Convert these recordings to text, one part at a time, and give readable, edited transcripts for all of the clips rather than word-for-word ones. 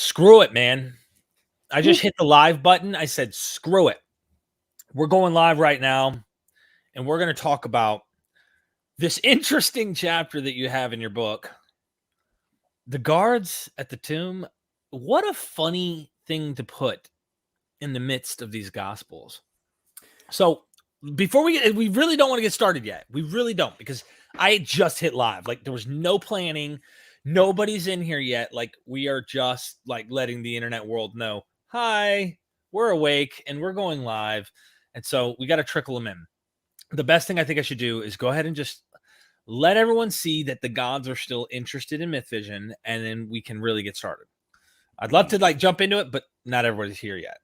Screw it, man. I just hit the live button. I said, screw it. We're going live right now, and we're going to talk about this interesting chapter that you have in your book. The guards at the tomb. What a funny thing to put in the midst of these gospels. So before we really don't want to get started yet. We really don't, because I just hit live. Like, there was no planning. Nobody's in here yet. Like, we are just like letting the internet world know, hi, we're awake and we're going live. And so we got to trickle them in. The best thing I think I should do is go ahead and just let everyone see that the gods are still interested in MythVision, and then we can really get started. I'd love to jump into it, but not everybody's here yet.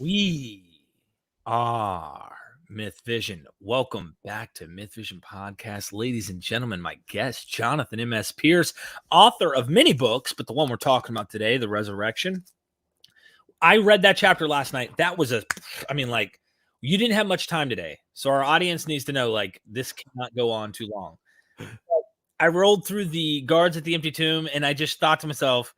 We are MythVision. Welcome back to MythVision Podcast. Ladies and gentlemen, my guest, Jonathan M.S. Pierce, author of many books, but the one we're talking about today, The Resurrection. I read that chapter last night. That was you didn't have much time today. So our audience needs to know, this cannot go on too long. I rolled through the guards at the empty tomb, and I just thought to myself,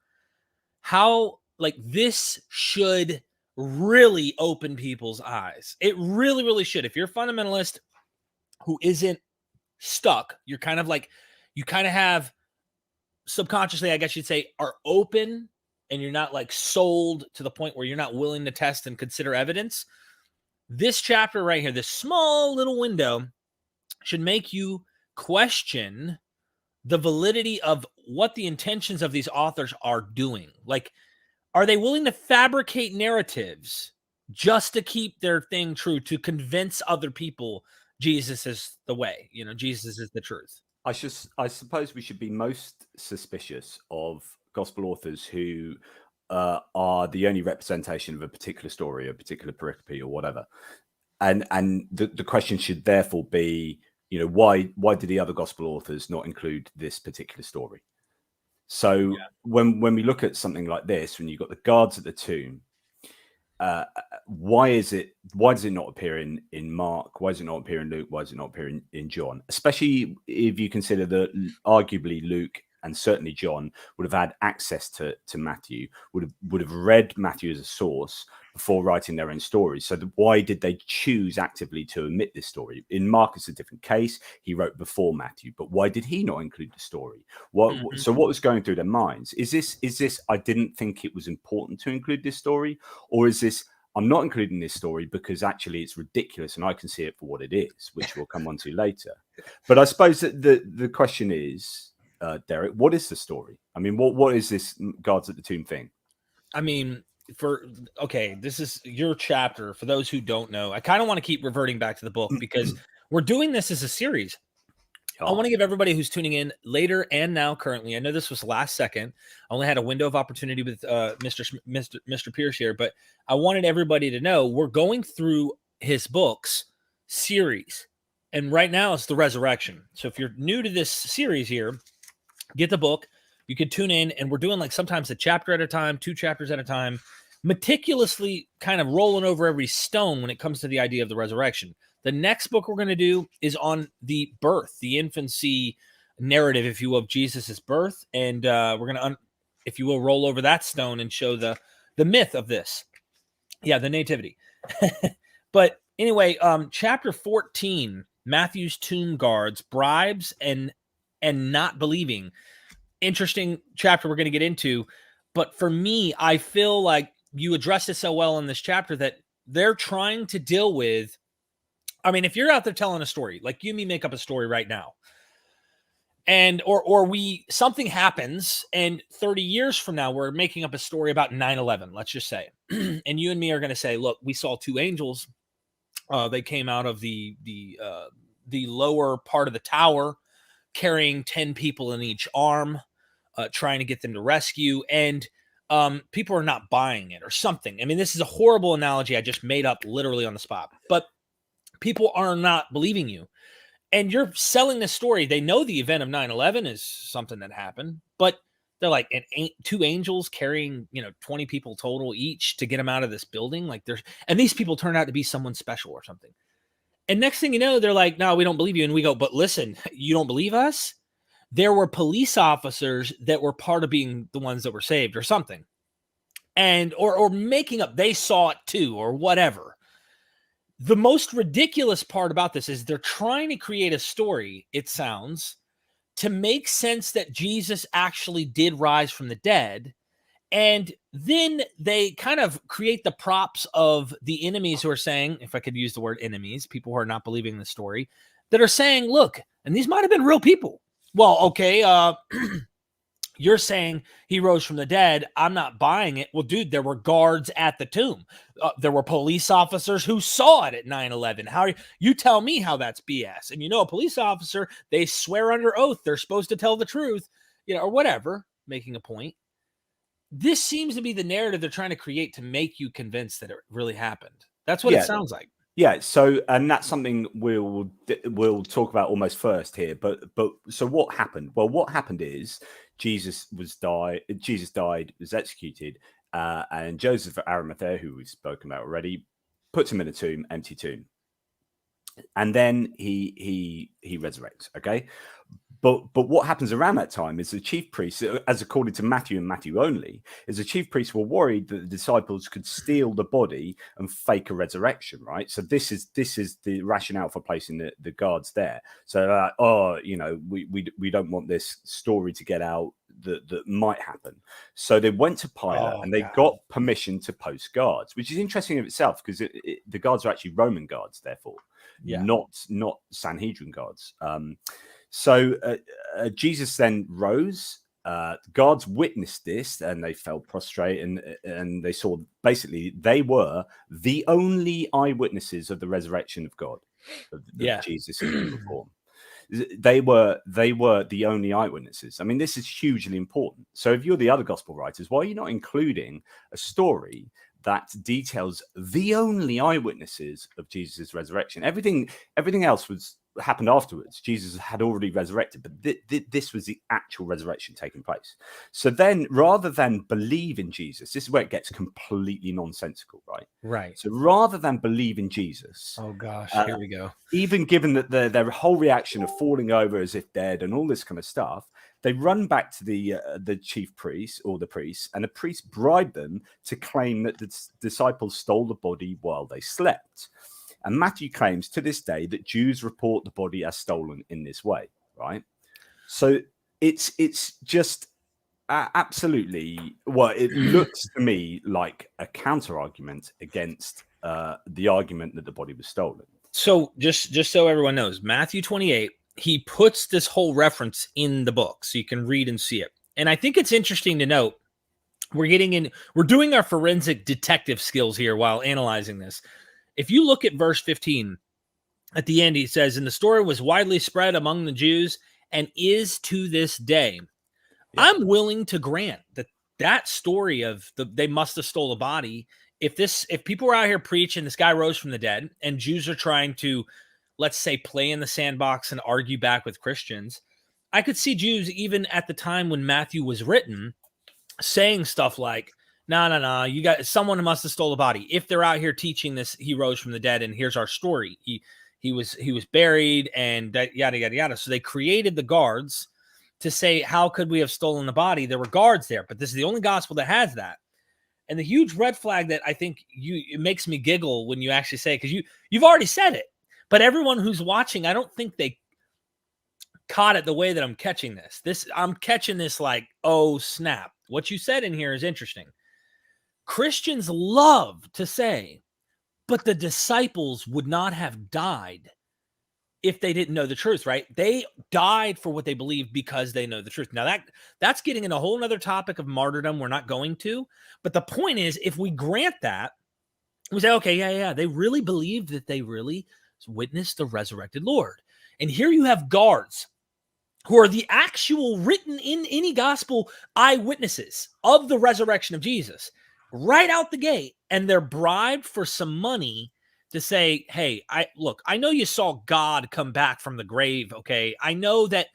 how, this should really open people's eyes. It really, really should. If you're a fundamentalist who isn't stuck, you're kind of you kind of have subconsciously, I guess you'd say, are open, and you're not sold to the point where you're not willing to test and consider evidence. This chapter right here, this small little window, should make you question the validity of what the intentions of these authors are doing. Are they willing to fabricate narratives just to keep their thing true, to convince other people Jesus is the way, Jesus is the truth? I suppose we should be most suspicious of gospel authors who are the only representation of a particular story, a particular pericope, or whatever. And the question should therefore be, why did the other gospel authors not include this particular story? So when we look at something like this, when you've got the guards at the tomb, why does it not appear in Mark? Why does it not appear in Luke? Why does it not appear in John? Especially if you consider that arguably Luke and certainly John would have had access to Matthew, would have read Matthew as a source before writing their own stories. So why did they choose actively to omit this story? In Mark, it's a different case. He wrote before Matthew, but why did he not include the story? So what was going through their minds? Is this I didn't think it was important to include this story? Or is this, I'm not including this story because actually it's ridiculous and I can see it for what it is, which we'll come on to later. But I suppose that the question is, Derek, what is the story? I mean, what is this guards at the tomb thing? I mean, this is your chapter. For those who don't know, I kind of want to keep reverting back to the book because we're doing this as a series. I want to give everybody who's tuning in later and now currently, I know this was last second. I only had a window of opportunity with Mr. Pierce here, but I wanted everybody to know we're going through his books series. And right now it's The Resurrection. So if you're new to this series here, get the book. You can tune in, and we're doing sometimes a chapter at a time, 2 chapters at a time, meticulously kind of rolling over every stone when it comes to the idea of the resurrection. The next book we're going to do is on the birth, the infancy narrative, if you will, of Jesus's birth. And we're going to, if you will, roll over that stone and show the myth of this. Yeah, the nativity. But anyway, chapter 14, Matthew's tomb guards, bribes and not believing. Interesting chapter we're going to get into. But for me, I feel like you addressed it so well in this chapter that they're trying to deal with I mean, if you're out there telling a story, like you and me make up a story right now, and or something happens, and 30 years from now we're making up a story about 9/11, let's just say, and you and me are going to say, look, we saw two angels. They came out of the lower part of the tower, carrying 10 people in each arm, trying to get them to rescue, and people are not buying it or something. I mean, this is a horrible analogy I just made up literally on the spot, but people are not believing you. And you're selling this story. They know the event of 9/11 is something that happened, but they're like, two angels carrying, 20 people total each to get them out of this building. Like and these people turn out to be someone special or something. And next thing you know, they're like, no, we don't believe you. And we go, but listen, you don't believe us? There were police officers that were part of being the ones that were saved or something. And, or making up, they saw it too, or whatever. The most ridiculous part about this is they're trying to create a story, it sounds, to make sense that Jesus actually did rise from the dead. And then they kind of create the props of the enemies who are saying, if I could use the word enemies, people who are not believing the story, that are saying, look, and these might have been real people. Well, okay, you're saying he rose from the dead. I'm not buying it. Well, dude, there were guards at the tomb. There were police officers who saw it at 9/11. How you tell me how that's BS? And a police officer, they swear under oath they're supposed to tell the truth, or whatever, making a point. This seems to be the narrative they're trying to create to make you convinced that it really happened. That's what it sounds like. Yeah, so and that's something we'll talk about almost first here. But so what happened? Well, what happened is Jesus died, was executed, and Joseph of Arimathea, who we've spoken about already, puts him in a tomb, empty tomb, and then he resurrects. Okay. But what happens around that time is the chief priests, as according to Matthew and Matthew only, is the chief priests were worried that the disciples could steal the body and fake a resurrection, right? So this is the rationale for placing the guards there. So we don't want this story to get out that might happen. So they went to Pilate and they got permission to post guards, which is interesting in itself because the guards are actually Roman guards, therefore, not Sanhedrin guards. So Jesus then rose. The guards witnessed this and they fell prostrate and they saw basically they were the only eyewitnesses of the resurrection of God, of Jesus in human form. They were the only eyewitnesses. I mean, this is hugely important. So if you're the other gospel writers, why are you not including a story that details the only eyewitnesses of Jesus' resurrection? Everything else happened afterwards. Jesus had already resurrected, but this was the actual resurrection taking place. So then, rather than believe in Jesus, this is where it gets completely nonsensical, right? Right. So rather than believe in Jesus, oh gosh, here we go. Even given that their whole reaction of falling over as if dead and all this kind of stuff, they run back to the chief priest or the priests, and the priests bribe them to claim that the disciples stole the body while they slept. And Matthew claims to this day that Jews report the body as stolen in this way, right? So it's just absolutely, well, it looks to me like a counter argument against the argument that the body was stolen. So just so everyone knows, Matthew 28, he puts this whole reference in the book so you can read and see it. And I think it's interesting to note, we're doing our forensic detective skills here while analyzing this. If you look at verse 15, at the end, he says, and the story was widely spread among the Jews and is to this day. Yeah. I'm willing to grant that story of they must have stole a body. If people were out here preaching, this guy rose from the dead, and Jews are trying to, let's say, play in the sandbox and argue back with Christians, I could see Jews, even at the time when Matthew was written, saying stuff like, no, you got someone must have stole a body. If they're out here teaching this, he rose from the dead, and here's our story. He was buried, and yada yada yada. So they created the guards to say, how could we have stolen the body? There were guards there, but this is the only gospel that has that. And the huge red flag that I think it makes me giggle when you actually say it, because you've already said it, but everyone who's watching, I don't think they caught it the way that I'm catching this. I'm catching this like, oh snap. What you said in here is interesting. Christians love to say, But the disciples would not have died if they didn't know the truth, right? They died for what they believe because they know the truth. Now that's getting in a whole nother topic of martyrdom we're not going to. But the point is, if we grant that, we say, okay, yeah, they really believed that they really witnessed the resurrected Lord. And here you have guards who are the actual written in any gospel eyewitnesses of the resurrection of Jesus right out the gate. And they're bribed for some money to say, hey, I know you saw God come back from the grave. Okay. I know that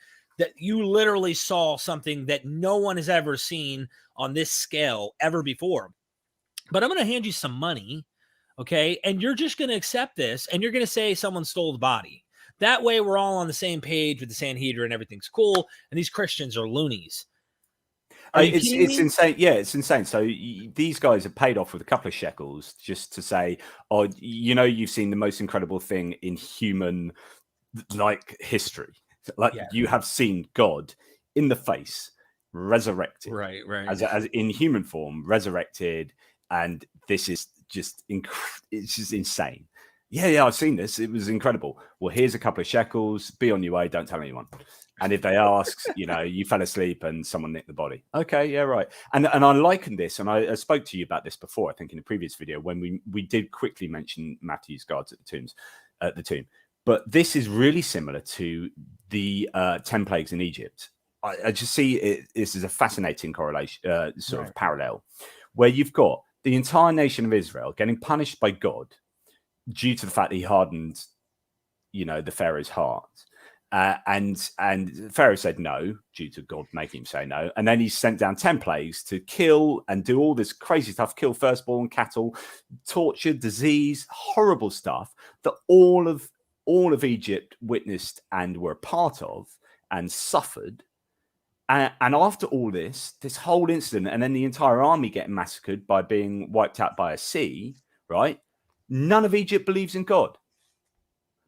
you literally saw something that no one has ever seen on this scale ever before, but I'm going to hand you some money. Okay. And you're just going to accept this and you're going to say someone stole the body. That way we're all on the same page with the Sanhedrin. Everything's cool. And these Christians are loonies. It's insane. Yeah, it's insane. So these guys are paid off with a couple of shekels just to say, oh, you've seen the most incredible thing in human history. You have seen God in the face, resurrected, right, as in human form, resurrected, and this is just it's just insane. Yeah, I've seen this. It was incredible. Well, here's a couple of shekels. Be on your way. Don't tell anyone. And if they ask, you fell asleep and someone nicked the body. Okay, yeah, right. And I liken this, and I spoke to you about this before, I think in a previous video, when we did quickly mention Matthew's guards at the tomb. But this is really similar to the 10 plagues in Egypt. I just see this is a fascinating correlation, of parallel, where you've got the entire nation of Israel getting punished by God due to the fact that he hardened, the Pharaoh's heart. And Pharaoh said no, due to God making him say no. And then he sent down 10 plagues to kill and do all this crazy stuff, kill firstborn, cattle, torture, disease, horrible stuff that all of Egypt witnessed and were a part of and suffered. And after all this whole incident, and then the entire army getting massacred by being wiped out by a sea, right? None of Egypt believes in God.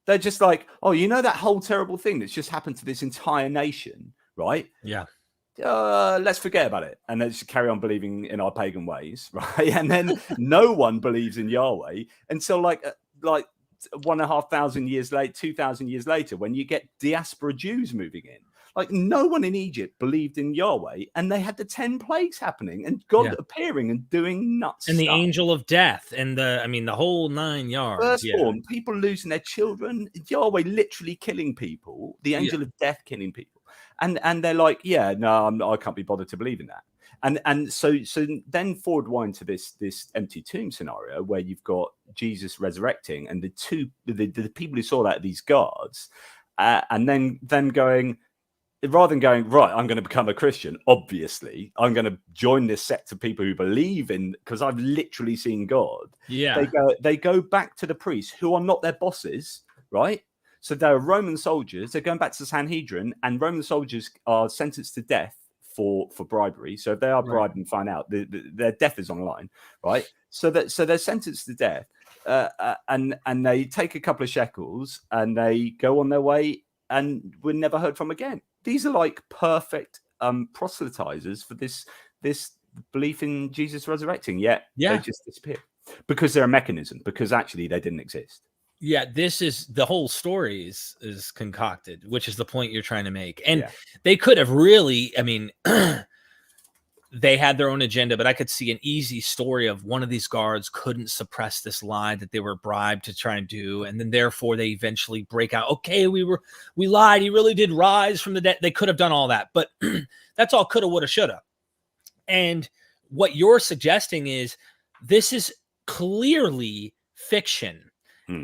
They're just like, oh, that whole terrible thing that's just happened to this entire nation, right? Yeah. Let's forget about it. And let's carry on believing in our pagan ways, right? And then no one believes in Yahweh until like 1,500 years later, 2,000 years later, when you get diaspora Jews moving in. Like no one in Egypt believed in Yahweh, and they had the 10 plagues happening, and God appearing and doing nuts and stuff. The angel of death, and the whole 9 yards. Firstborn, people losing their children, Yahweh literally killing people, the angel of death killing people, and they're like, I can't be bothered to believe in that. And so then forward wind to this empty tomb scenario where you've got Jesus resurrecting, and the people who saw that, these guards, and then going, rather than going, right, I'm going to become a Christian, obviously, I'm going to join this sect of people who believe in, because I've literally seen God. Yeah. They go back to the priests who are not their bosses, right? So they're Roman soldiers. They're going back to the Sanhedrin, and Roman soldiers are sentenced to death for bribery. So if they are bribed and find out, their death is online, right? So they're sentenced to death, and they take a couple of shekels and they go on their way, and we're never heard from again. These are like perfect proselytizers for this belief in Jesus resurrecting. Yet they just disappear because they're a mechanism, because actually they didn't exist. Yeah, this is the whole story is concocted, which is the point you're trying to make. And they could have really, they had their own agenda, but I could see an easy story of one of these guards couldn't suppress this lie that they were bribed to try and do. And then therefore they eventually break out. Okay, we lied. He really did rise from the dead. They could have done all that, but that's all coulda, woulda, shoulda. And what you're suggesting is this is clearly fiction.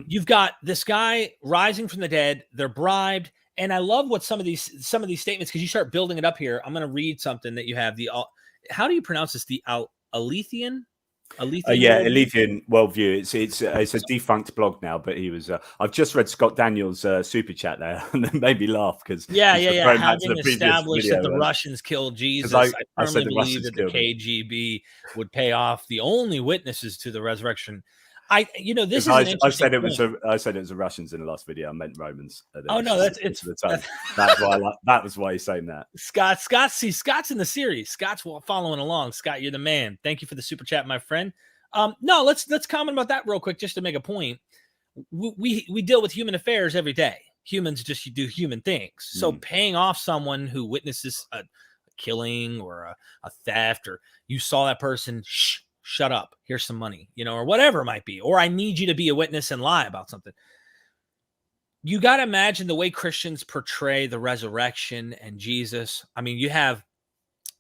You've got this guy rising from the dead. They're bribed. And I love what some of these statements, because you start building it up here. I'm going to read something that you have. How do you pronounce this? The Alethian? Alethian worldview. It's a defunct blog now, but he was. I've just read Scott Daniels' super chat there, and it made me laugh because having established that the Russians killed Jesus, I firmly believe that the KGB would pay off the only witnesses to the resurrection. I said it was the Russians in the last video. I meant Romans. Oh no, that was why he's saying that. Scott's in the series. Scott's following along. Scott, you're the man. Thank you for the super chat, my friend. No, let's comment about that real quick just to make a point. We deal with human affairs every day. Humans just do human things. So paying off someone who witnesses a killing or a theft, or you saw that person, shut up, here's some money, or whatever it might be, or I need you to be a witness and lie about something. You got to imagine the way Christians portray the resurrection and Jesus. I mean,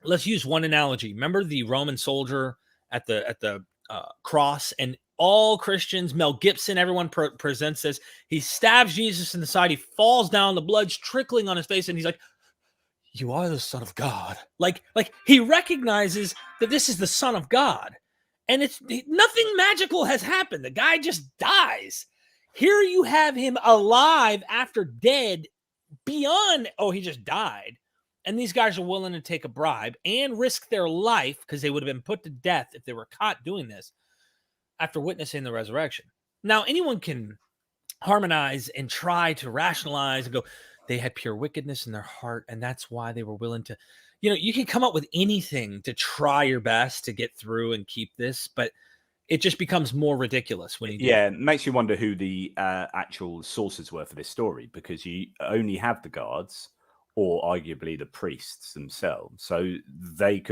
let's use one analogy. Remember the Roman soldier at the cross, and all Christians, Mel Gibson, everyone presents this. He stabs Jesus in the side. He falls down. The blood's trickling on his face, and he's like, "You are the Son of God." Like he recognizes that this is the Son of God, and it's nothing magical has happened. The guy just dies. Here you have him alive after dead, beyond, he just died. And these guys are willing to take a bribe and risk their life, because they would have been put to death if they were caught doing this, after witnessing the resurrection. Now, anyone can harmonize and try to rationalize and go, they had pure wickedness in their heart, and that's why they were willing to, you can come up with anything to try your best to get through and keep this, but it just becomes more ridiculous when you do. Yeah, it makes you wonder who the actual sources were for this story, because you only have the guards, or arguably the priests themselves. So they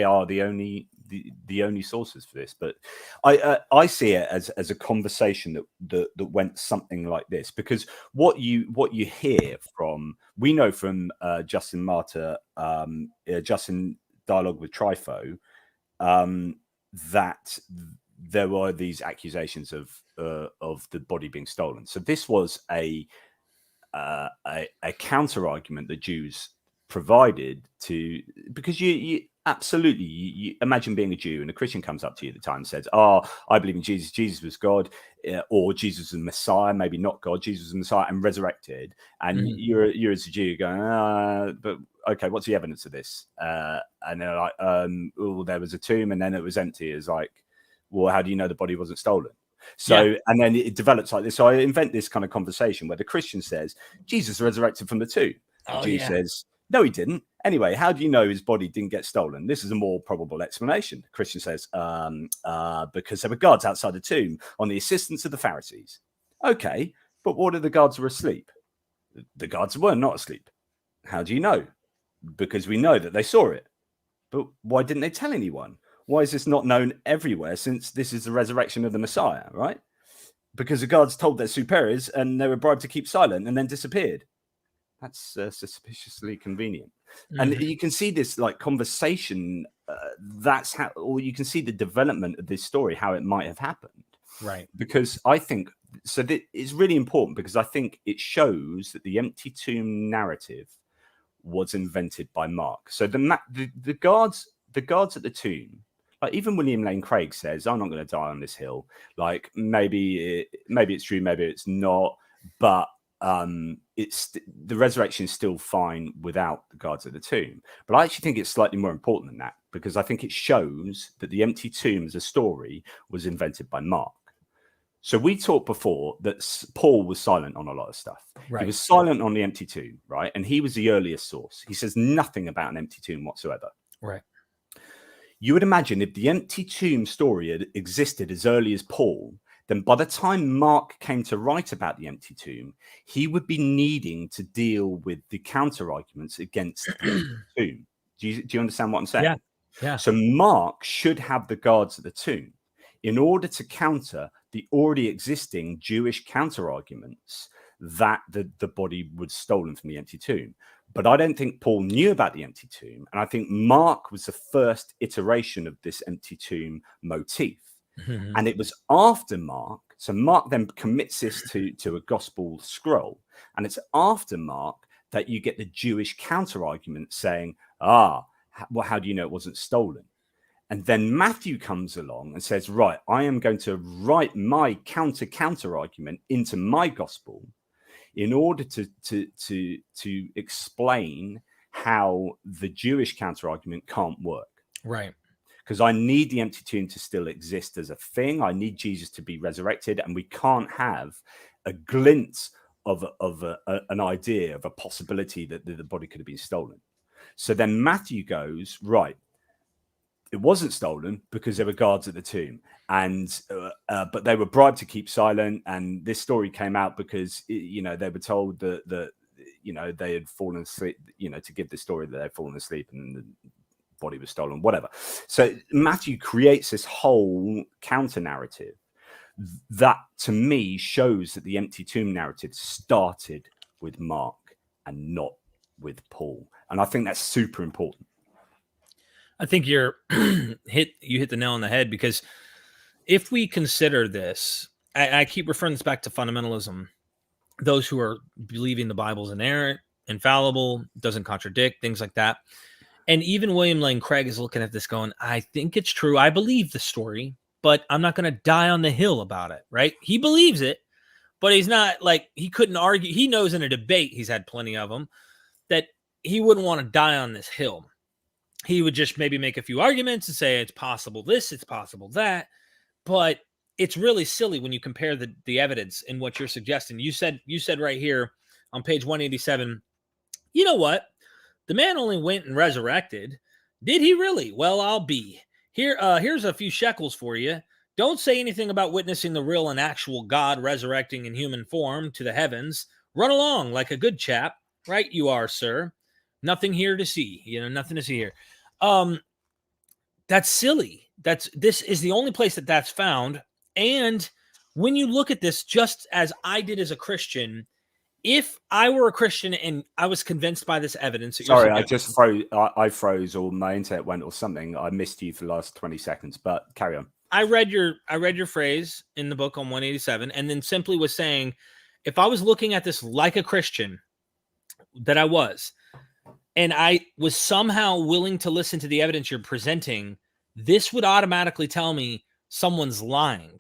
are the only sources for this. But I see it as a conversation that went something like this, because what you hear from, we know from Justin Martyr, Justin Dialogue with Trypho, that there were these accusations of the body being stolen. So this was a counter argument the Jews provided to, because you absolutely, you imagine being a Jew and a Christian comes up to you at the time and says, I believe in Jesus, Jesus was God, or Jesus was the Messiah, maybe not God, Jesus was the Messiah and resurrected, and you're as a Jew going, but okay, what's the evidence of this? And they're like, there was a tomb and then it was empty. It's like, well, how do you know the body wasn't stolen? So, and then it develops like this. So I invent this kind of conversation where the Christian says, Jesus resurrected from the tomb. The Jew says, no, he didn't. Anyway, how do you know his body didn't get stolen? This is a more probable explanation. The Christian says, because there were guards outside the tomb on the assistance of the Pharisees. Okay, but what if the guards were asleep? The guards were not asleep. How do you know? Because we know that they saw it. But why didn't they tell anyone? Why is this not known everywhere, since this is the resurrection of the Messiah, right? Because the guards told their superiors and they were bribed to keep silent and then disappeared. That's suspiciously convenient. And you can see this like conversation. That's how, or you can see the development of this story, how it might have happened. Right. Because I think, so that is really important, because I think it shows that the empty tomb narrative was invented by Mark. So the guards at the tomb, like even William Lane Craig says, I'm not going to die on this hill. Like maybe it's true, maybe it's not, but it's the resurrection is still fine without the guards at the tomb. But I actually think it's slightly more important than that, because I think it shows that the empty tomb as a story was invented by Mark. So we talked before that Paul was silent on a lot of stuff. Right. He was silent on the empty tomb, right? And he was the earliest source. He says nothing about an empty tomb whatsoever. Right. You would imagine if the empty tomb story had existed as early as Paul, then by the time Mark came to write about the empty tomb, he would be needing to deal with the counter arguments against the empty tomb. Do you understand what I'm saying? Yeah. So Mark should have the guards at the tomb in order to counter the already existing Jewish counter arguments that the body was stolen from the empty tomb. But I don't think Paul knew about the empty tomb. And I think Mark was the first iteration of this empty tomb motif. And it was after Mark. So Mark then commits this to a gospel scroll. And it's after Mark that you get the Jewish counter argument saying, well, how do you know it wasn't stolen? And then Matthew comes along and says, right, I am going to write my counter argument into my gospel in order to explain how the Jewish counter argument can't work. Right. Because I need the empty tomb to still exist as a thing. I need Jesus to be resurrected, and we can't have a glint of an idea of a possibility that the body could have been stolen. So then Matthew goes, right, it wasn't stolen because there were guards at the tomb, and but they were bribed to keep silent. And this story came out because they were told that they had fallen asleep. To give the story that they'd fallen asleep and the body was stolen, whatever. So Matthew creates this whole counter narrative that, to me, shows that the empty tomb narrative started with Mark and not with Paul, and I think that's super important. I think you hit the nail on the head, because if we consider this, I keep referring this back to fundamentalism, those who are believing the Bible's inerrant, infallible, doesn't contradict, things like that. And even William Lane Craig is looking at this going, I think it's true. I believe the story, but I'm not going to die on the hill about it, right? He believes it, but he's not like, he couldn't argue. He knows in a debate, he's had plenty of them, that he wouldn't want to die on this hill. He would just maybe make a few arguments and say it's possible this, it's possible that, but it's really silly when you compare the evidence and what you're suggesting. You said right here on page 187, you know what? The man only went and resurrected. Did he really? Well, I'll be here. Here's a few shekels for you. Don't say anything about witnessing the real and actual God resurrecting in human form to the heavens. Run along like a good chap. Right you are, sir. Nothing here to see. Nothing to see here. That's silly. This is the only place that's found. And when you look at this, just as I did as a Christian, if I were a Christian and I was convinced by this evidence, sorry, I just froze. I froze, or my internet went, or something. I missed you for the last 20 seconds, but carry on. I read your phrase in the book on 187, and then simply was saying, if I was looking at this like a Christian, that I was, and I was somehow willing to listen to the evidence you're presenting, this would automatically tell me someone's lying.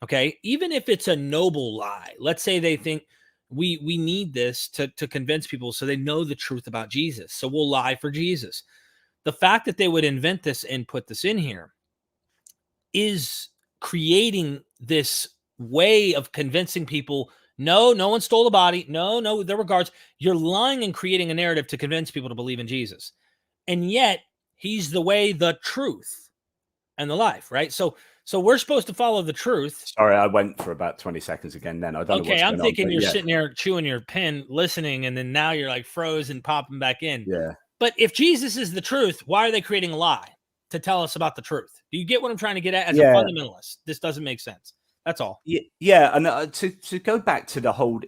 Okay, even if it's a noble lie. Let's say they think we need this to convince people so they know the truth about Jesus, so we'll lie for Jesus. The fact that they would invent this and put this in here is creating this way of convincing people, no one stole the body, no, there were guards. You're lying and creating a narrative to convince people to believe in Jesus, and yet he's the way, the truth, and the life, right? So we're supposed to follow the truth. Sorry, I went for about 20 seconds again then. I don't know what's I'm thinking you're yeah. sitting there chewing your pen, listening, and then now you're like froze and popping back in. Yeah. But if Jesus is the truth, why are they creating a lie to tell us about the truth? Do you get what I'm trying to get at as a fundamentalist? This doesn't make sense. That's all. Yeah, and to go back to the whole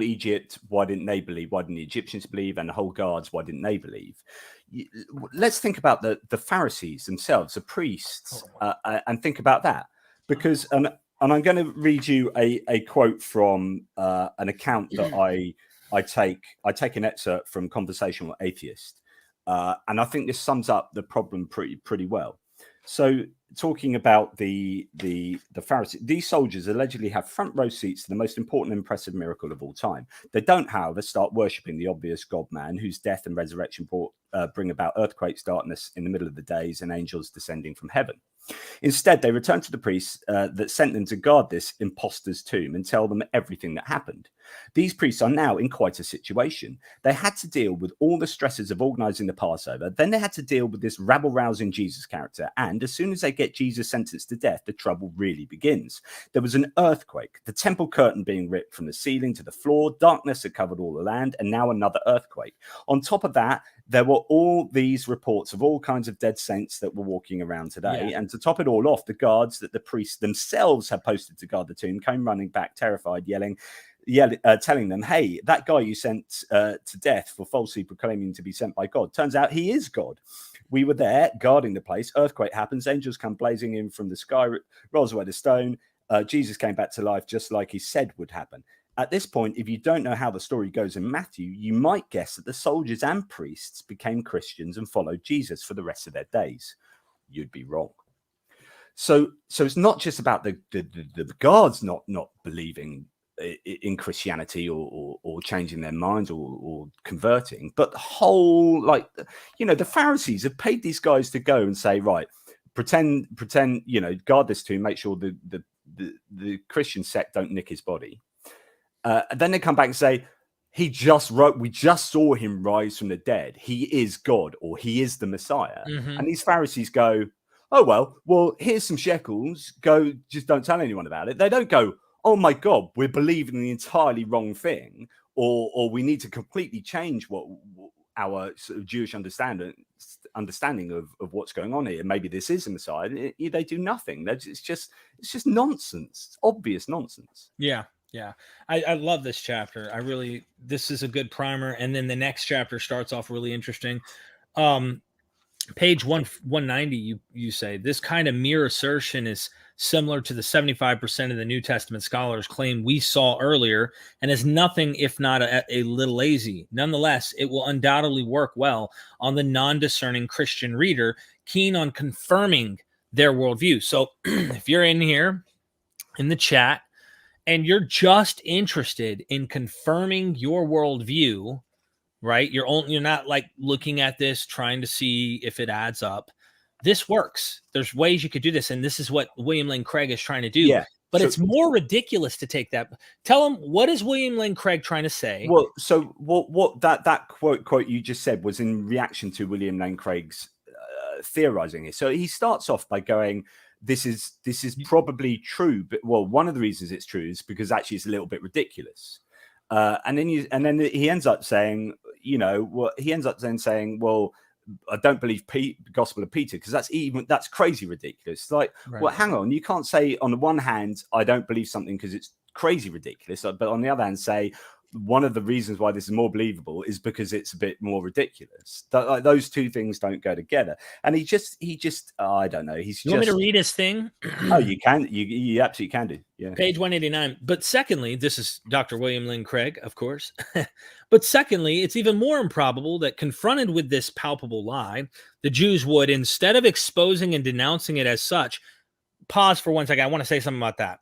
Egypt, why didn't they believe? Why didn't the Egyptians believe? And the whole guards, why didn't they believe? Let's think about the Pharisees themselves, the priests, and think about that. Because, and I'm going to read you a quote from an account that I take an excerpt from Conversational Atheist, and I think this sums up the problem pretty well. So, talking about the Pharisees, these soldiers allegedly have front row seats to the most important and impressive miracle of all time. They don't, however, start worshipping the obvious God-man, whose death and resurrection bring about earthquakes, darkness in the middle of the days, and angels descending from heaven. Instead, they return to the priests that sent them to guard this imposter's tomb and tell them everything that happened. These priests are now in quite a situation. They had to deal with all the stresses of organizing the Passover. Then they had to deal with this rabble-rousing Jesus character. And as soon as they get Jesus sentenced to death, the trouble really begins. There was an earthquake, the temple curtain being ripped from the ceiling to the floor, darkness had covered all the land, and now another earthquake. On top of that, there were all these reports of all kinds of dead saints that were walking around today. Yeah. And to top it all off, the guards that the priests themselves had posted to guard the tomb came running back, terrified, telling them, hey, that guy you sent to death for falsely proclaiming to be sent by God, turns out he is God. We were there guarding the place. Earthquake happens. Angels come blazing in from the sky, rolls away the stone. Jesus came back to life just like he said would happen. At this point, if you don't know how the story goes in Matthew, you might guess that the soldiers and priests became Christians and followed Jesus for the rest of their days. You'd be wrong. So it's not just about the guards not believing in Christianity or changing their minds or converting, but the whole, the Pharisees have paid these guys to go and say, right, pretend, guard this tomb, make sure the Christian sect don't nick his body. Then they come back and say, he just wrote, we just saw him rise from the dead. He is God, or he is the Messiah. Mm-hmm. And these Pharisees go, oh, well, here's some shekels. Go, just don't tell anyone about it. They don't go, oh my God, we're believing the entirely wrong thing, or we need to completely change what our sort of Jewish understanding of what's going on here. Maybe this is a Messiah. They do nothing. It's just nonsense. It's obvious nonsense. Yeah. Yeah. I love this chapter. This is a good primer. And then the next chapter starts off really interesting. Page 190, you say this kind of mere assertion is similar to the 75% of the New Testament scholars claim we saw earlier, and is nothing if not a little lazy. Nonetheless, it will undoubtedly work well on the non-discerning Christian reader keen on confirming their worldview. So if you're in here in the chat and you're just interested in confirming your worldview, right? You're not like looking at this trying to see if it adds up. This works. There's ways you could do this, and this is what William Lane Craig is trying to do. Yeah. But it's more ridiculous to take that. Tell him, what is William Lane Craig trying to say? Well, so what that quote you just said was in reaction to William Lane Craig's theorizing here. So he starts off by going, this is probably true, but one of the reasons it's true is because actually it's a little bit ridiculous. And then he ends up saying, well, I don't believe the Gospel of Peter, because that's crazy ridiculous. Like, right. Well, hang on, you can't say on the one hand I don't believe something because it's crazy ridiculous, but on the other hand say one of the reasons why this is more believable is because it's a bit more ridiculous. Those two things don't go together. And he just I don't know. You want me to read his thing? Oh, you can. You absolutely can do. Yeah. Page 189. But secondly, this is Dr. William Lane Craig, of course. But secondly, it's even more improbable that confronted with this palpable lie, the Jews would, instead of exposing and denouncing it as such, pause for 1 second. I want to say something about that.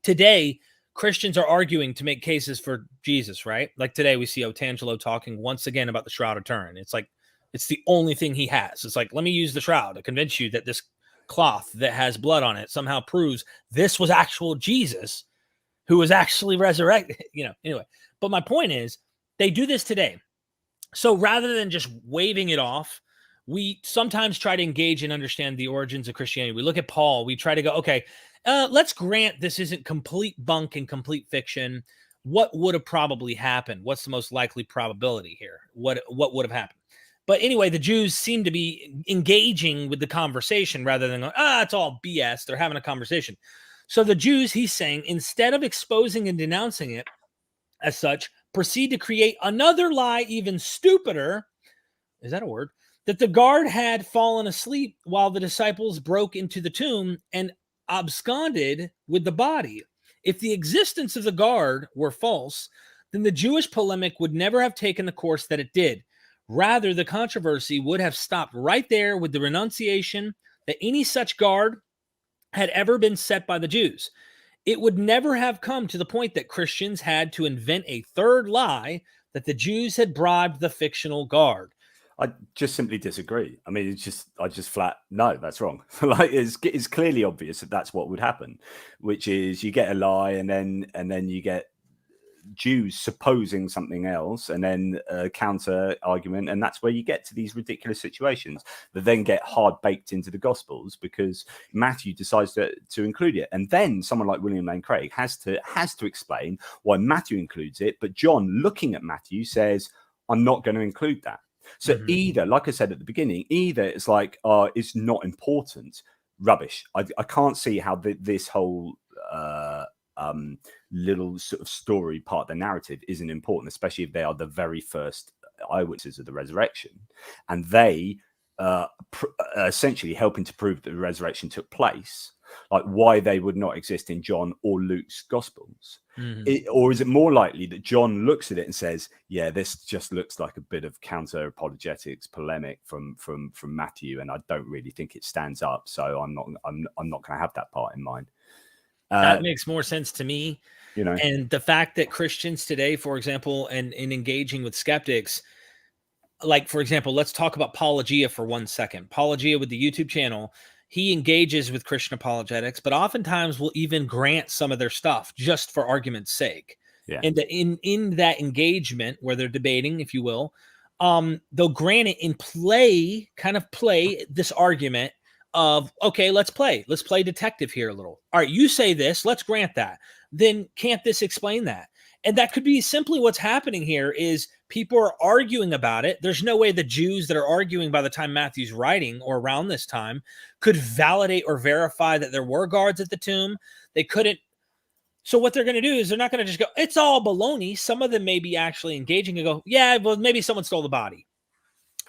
Today, Christians are arguing to make cases for Jesus, right? Like today we see Otangelo talking once again about the Shroud of Turin. It's like, it's the only thing he has. It's like, let me use the shroud to convince you that this cloth that has blood on it somehow proves this was actual Jesus who was actually resurrected, anyway. But my point is, they do this today. So rather than just waving it off, we sometimes try to engage and understand the origins of Christianity. We look at Paul, we try to go, okay, let's grant this isn't complete bunk and complete fiction. What would have probably happened? What's the most likely probability here? What would have happened? But anyway, the Jews seem to be engaging with the conversation rather than going, it's all BS. They're having a conversation. So the Jews, he's saying, instead of exposing and denouncing it as such, proceed to create another lie even stupider. Is that a word? That the guard had fallen asleep while the disciples broke into the tomb and absconded with the body. If the existence of the guard were false, then the Jewish polemic would never have taken the course that it did. Rather, the controversy would have stopped right there with the renunciation that any such guard had ever been set by the Jews. It would never have come to the point that Christians had to invent a third lie that the Jews had bribed the fictional guard. I just simply disagree. I mean, I just flat, no, that's wrong. Like it's clearly obvious that that's what would happen, which is you get a lie and then you get Jews supposing something else and then a counter argument. And that's where you get to these ridiculous situations that then get hard baked into the Gospels because Matthew decides to include it. And then someone like William Lane Craig has to explain why Matthew includes it. But John, looking at Matthew, says, I'm not going to include that. So either, like I said at the beginning, either it's like, it's not important, rubbish. I can't see how this whole little sort of story part of the narrative isn't important, especially if they are the very first eyewitnesses of the resurrection. And they essentially helping to prove that the resurrection took place. Like why they would not exist in John or Luke's Gospels. Or is it more likely that John looks at it and says, yeah, this just looks like a bit of counter apologetics polemic from Matthew, and I don't really think it stands up, so I'm not going to have that part in mind. That makes more sense to me. And the fact that Christians today, for example, and in engaging with skeptics, like, for example, let's talk about Apologia for 1 second. Apologia with the YouTube channel, he engages with Christian apologetics, but oftentimes will even grant some of their stuff just for argument's sake. Yeah. And in that engagement where they're debating, if you will, they'll grant it and play this argument of, okay, let's play detective here a little. All right, you say this, let's grant that. Then can't this explain that? And that could be simply what's happening here is people are arguing about it. There's no way the Jews that are arguing by the time Matthew's writing or around this time could validate or verify that there were guards at the tomb. They couldn't. So what they're going to do is they're not going to just go, it's all baloney. Some of them may be actually engaging and go, yeah, well, maybe someone stole the body.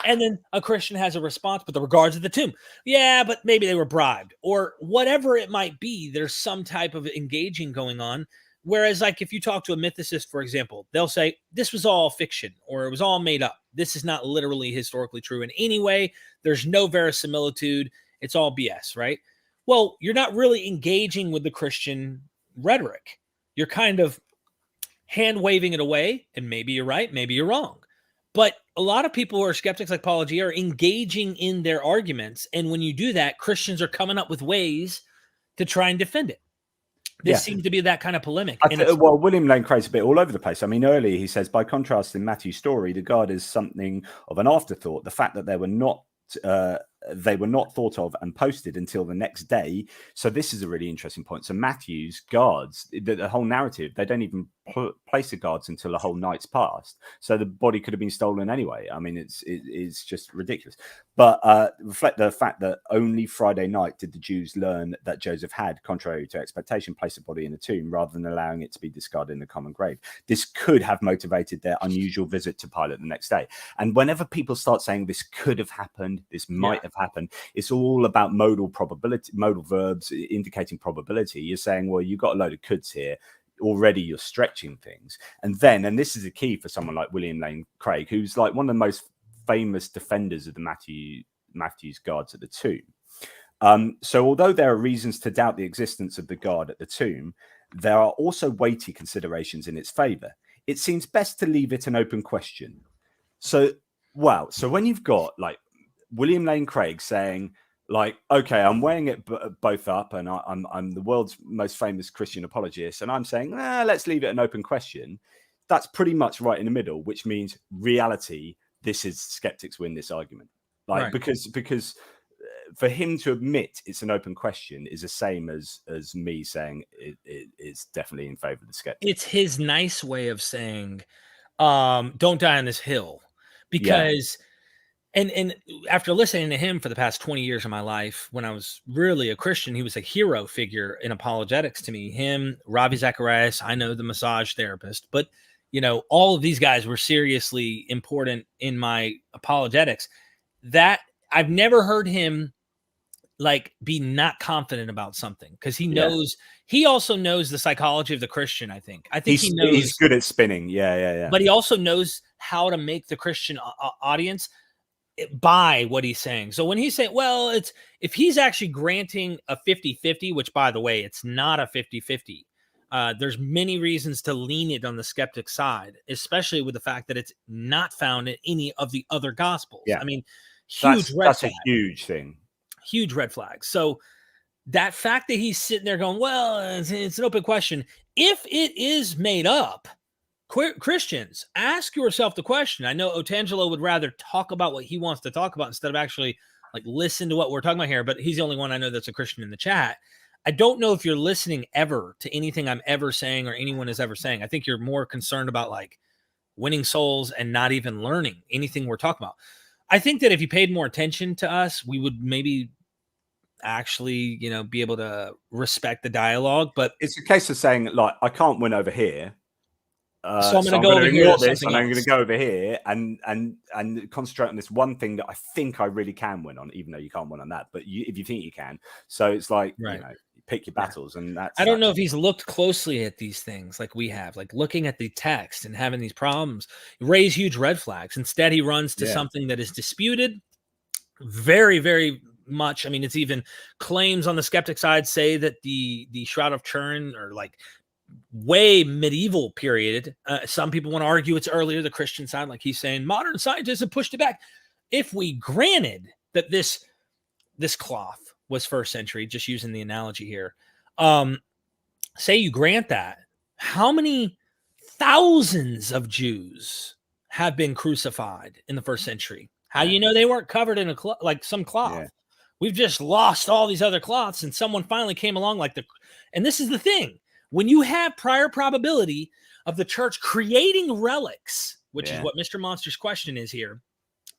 And then a Christian has a response, but the regards of the tomb. Yeah, but maybe they were bribed or whatever it might be. There's some type of engaging going on. Whereas like if you talk to a mythicist, for example, they'll say this was all fiction or it was all made up. This is not literally historically true in any way. There's no verisimilitude. It's all BS, right? Well, you're not really engaging with the Christian rhetoric. You're kind of hand waving it away, and maybe you're right, maybe you're wrong. But a lot of people who are skeptics like Paul G are engaging in their arguments. And when you do that, Christians are coming up with ways to try and defend it. This seems to be that kind of polemic. Well, William Lane Craig's a bit all over the place. I mean, earlier he says, by contrast, in Matthew's story, the guard is something of an afterthought. The fact that they were not thought of and posted until the next day. So this is a really interesting point. So Matthew's guards, the whole narrative, they don't even place the guards until the whole night's passed. So the body could have been stolen anyway. I mean, it's just ridiculous. But reflect the fact that only Friday night did the Jews learn that Joseph had, contrary to expectation, placed the body in a tomb rather than allowing it to be discarded in the common grave. This could have motivated their unusual visit to Pilate the next day. And whenever people start saying this could have happened, this might have happened, it's all about modal probability, modal verbs indicating probability. You're saying, well, you've got a load of coulds here. Already you're stretching things. And this is a key for someone like William Lane Craig, who's like one of the most famous defenders of the Matthew's guards at the tomb. So although there are reasons to doubt the existence of the guard at the tomb, there are also weighty considerations in its favor. It seems best to leave it an open question. So when you've got like William Lane Craig saying, like, okay, I'm weighing it both up, and I'm the world's most famous Christian apologist, and I'm saying, let's leave it an open question. That's pretty much right in the middle, which means reality. This is skeptics win this argument, like right. because for him to admit it's an open question is the same as me saying it's definitely in favor of the skeptic. It's his nice way of saying, don't die on this hill, because. Yeah. And after listening to him for the past 20 years of my life, when I was really a Christian, he was a hero figure in apologetics to me. Him, Ravi Zacharias, I know the massage therapist, but all of these guys were seriously important in my apologetics. That I've never heard him like be not confident about something, because he knows. He also knows the psychology of the Christian. I think he knows he's good at spinning. Yeah. But he also knows how to make the Christian audience buy what he's saying. So when he's saying, well, it's if he's actually granting a 50-50, which by the way, it's not a 50-50. There's many reasons to lean it on the skeptic side, especially with the fact that it's not found in any of the other gospels. Yeah. I mean, that's a huge thing. Huge red flag. So that fact that he's sitting there going, well, it's an open question. If it is made up, Christians, ask yourself the question. I know Otangelo would rather talk about what he wants to talk about instead of actually like listen to what we're talking about here, but he's the only one I know that's a Christian in the chat. I don't know if you're listening ever to anything I'm ever saying or anyone is ever saying. I think you're more concerned about like winning souls and not even learning anything we're talking about. I think that if you paid more attention to us, we would maybe actually, be able to respect the dialogue. But it's a case of saying, like, I can't win over here. So I'm going to go over here. I'm going to go over here and concentrate on this one thing that I think I really can win on, even though you can't win on that. But if you think you can, so it's like pick your battles, and that's. I don't know if he's looked closely at these things like we have, like looking at the text and having these problems raise huge red flags. Instead, he runs to something that is disputed, very, very much. I mean, it's even claims on the skeptic side say that the Shroud of Turin or like way medieval period. Some people want to argue it's earlier, the Christian side, like he's saying modern scientists have pushed it back. If we granted that this cloth was first century, just using the analogy here, say you grant that, how many thousands of Jews have been crucified in the first century. How do you know they weren't covered in some cloth? Yeah. We've just lost all these other cloths, and someone finally came along and this is the thing. When you have prior probability of the church creating relics, which is what Mr. Monster's question is here,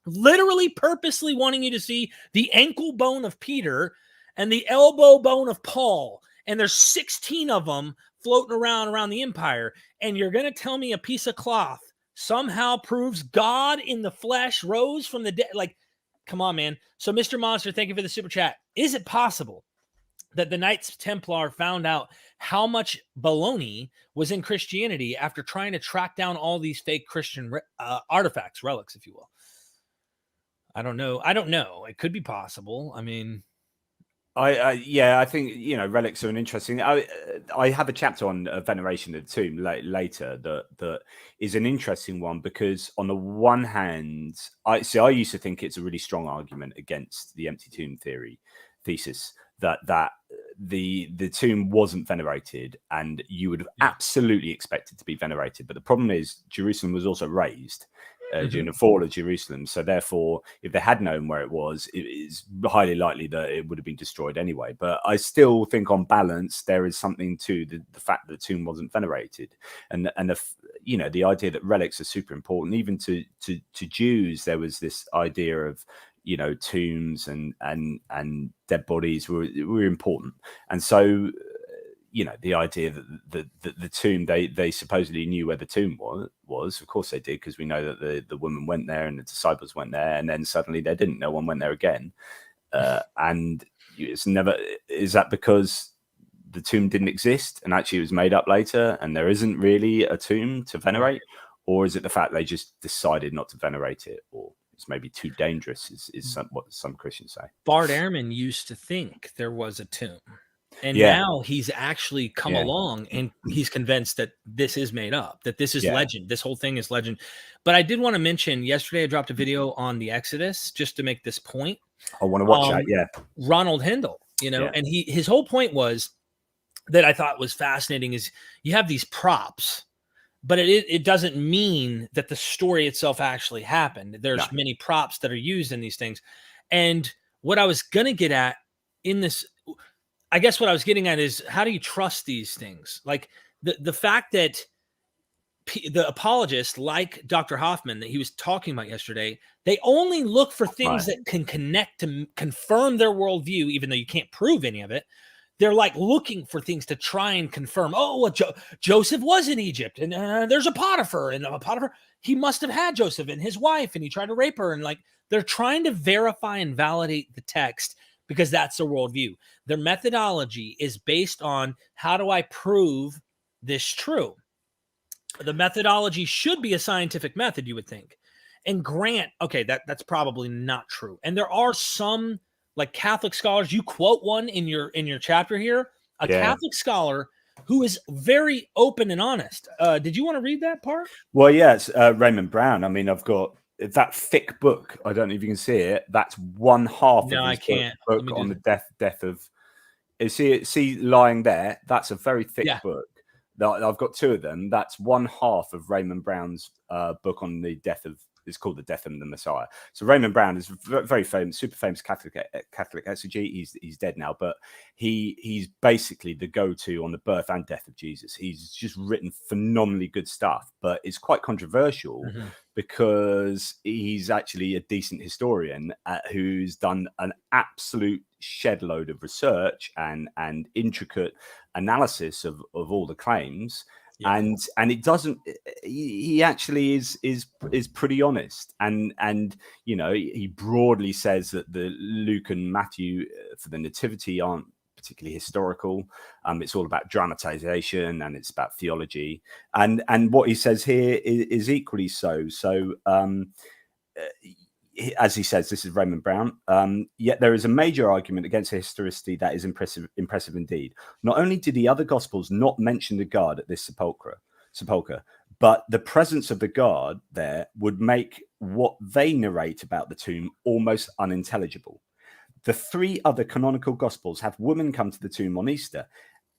literally purposely wanting you to see the ankle bone of Peter and the elbow bone of Paul, and there's 16 of them floating around the empire, and you're going to tell me a piece of cloth somehow proves God in the flesh rose from the dead? Like, come on, man. So, Mr. Monster, thank you for the super chat. Is it possible that the Knights Templar found out how much baloney was in Christianity after trying to track down all these fake Christian artifacts, relics, if you will? I don't know. It could be possible. I mean, I think relics are an interesting. I have a chapter on veneration of the tomb later that is an interesting one, because on the one hand, I used to think it's a really strong argument against the empty tomb thesis that the tomb wasn't venerated, and you would have absolutely expect it to be venerated. But the problem is Jerusalem was also razed during the fall of Jerusalem. So therefore, if they had known where it was, it is highly likely that it would have been destroyed anyway. But I still think on balance, there is something to the fact that the tomb wasn't venerated. And the idea that relics are super important. Even to Jews, there was this idea of, tombs and dead bodies were important. And so, the idea that the tomb, they supposedly knew where the tomb was. Of course they did, because we know that the woman went there and the disciples went there, and then suddenly they didn't. No one went there again. And it's never, is that because the tomb didn't exist and actually it was made up later and there isn't really a tomb to venerate? Or is it the fact they just decided not to venerate it, or it's maybe too dangerous, is what some Christians say? Bart Ehrman used to think there was a tomb. And now he's actually come along and he's convinced that this is made up, that this is legend. This whole thing is legend. But I did want to mention, yesterday I dropped a video on the Exodus just to make this point. I want to watch that. Yeah. Ronald Hindle, and his whole point was that I thought was fascinating is you have these props, but it doesn't mean that the story itself actually happened. There's many props that are used in these things. And what I was going to get at in this, I guess what I was getting at is, how do you trust these things? Like the fact that the apologists, like Dr. Hoffman that he was talking about yesterday, they only look for things that can connect to confirm their worldview, even though you can't prove any of it. They're like looking for things to try and confirm. Oh, well, Joseph was in Egypt, and there's a Potiphar, and Potiphar, he must have had Joseph and his wife, and he tried to rape her. And like, they're trying to verify and validate the text, because that's their worldview. Their methodology is based on, how do I prove this true? The methodology should be a scientific method, you would think. And grant, okay, that's probably not true. And there are some, like, Catholic scholars, you quote one in your chapter here, Catholic scholar who is very open and honest. Did you want to read that part? Well, yeah, it's Raymond Brown. I mean, I've got that thick book. I don't know if you can see it. That's one half of his book on the death of. See lying there. That's a very thick book. I've got two of them. That's one half of Raymond Brown's book on the death of. It's called The Death of the Messiah. So Raymond Brown is very famous, super famous Catholic exegete. He's dead now, but he's basically the go-to on the birth and death of Jesus. He's just written phenomenally good stuff, but it's quite controversial because he's actually a decent historian who's done an absolute shed load of research and intricate analysis of all the claims. And it doesn't. He actually is pretty honest, and he broadly says that the Luke and Matthew for the Nativity aren't particularly historical. It's all about dramatization and it's about theology, and what he says here is equally so. So. As he says, this is Raymond Brown. Yet there is a major argument against a historicity that is impressive indeed. Not only did the other Gospels not mention the guard at this sepulchre, but the presence of the guard there would make what they narrate about the tomb almost unintelligible. The three other canonical Gospels have women come to the tomb on Easter,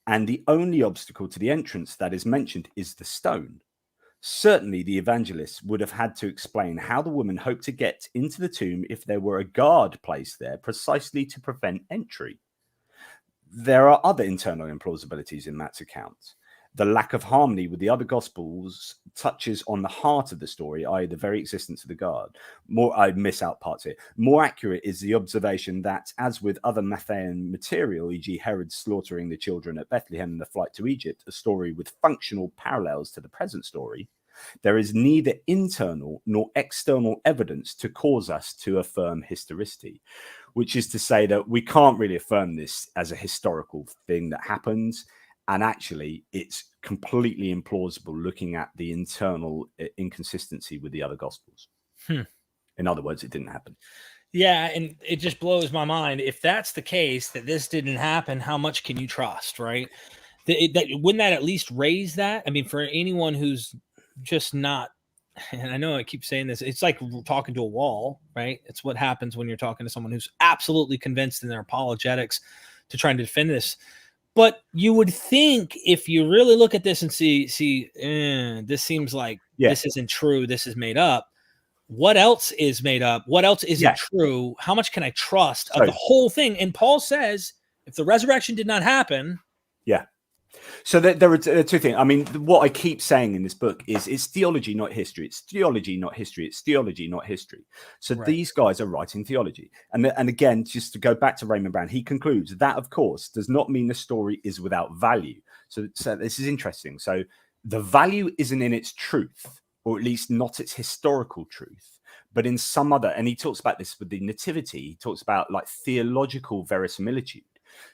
and the only obstacle to the entrance that is mentioned is the stone. Certainly, the evangelists would have had to explain how the woman hoped to get into the tomb if there were a guard placed there precisely to prevent entry. There are other internal implausibilities in Matt's account. The lack of harmony with the other Gospels touches on the heart of the story, i.e. the very existence of the guard. I miss out parts here. More accurate is the observation that, as with other Matthean material, e.g. Herod slaughtering the children at Bethlehem and the flight to Egypt, a story with functional parallels to the present story, there is neither internal nor external evidence to cause us to affirm historicity, which is to say that we can't really affirm this as a historical thing that happens. And actually, it's completely implausible looking at the internal inconsistency with the other Gospels. In other words, it didn't happen. Yeah, and it just blows my mind. If that's the case, that this didn't happen, how much can you trust, right? Wouldn't that at least raise that? I mean, for anyone who's just not, and I know I keep saying this, it's like talking to a wall, right? It's what happens when you're talking to someone who's absolutely convinced in their apologetics to trying to defend this. But you would think if you really look at this and see, this seems like this isn't true, this is made up. What else is made up? What else isn't true? How much can I trust of the whole thing? And Paul says, if the resurrection did not happen. Yeah. So there are two things. I mean, what I keep saying in this book is it's theology, not history. It's theology, not history. It's theology, not history. So these guys are writing theology. And again, just to go back to Raymond Brown, he concludes that, of course, does not mean the story is without value. So this is interesting. So the value isn't in its truth, or at least not its historical truth, but in some other. And he talks about this with the nativity. He talks about like theological verisimilitude.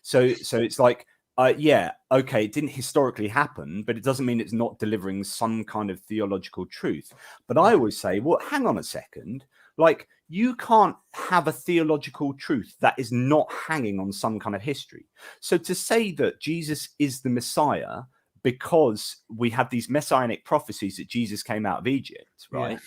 So it's like, it didn't historically happen, but it doesn't mean it's not delivering some kind of theological truth. But I always say, well, hang on a second. Like, you can't have a theological truth that is not hanging on some kind of history. So to say that Jesus is the Messiah because we have these messianic prophecies that Jesus came out of Egypt, right?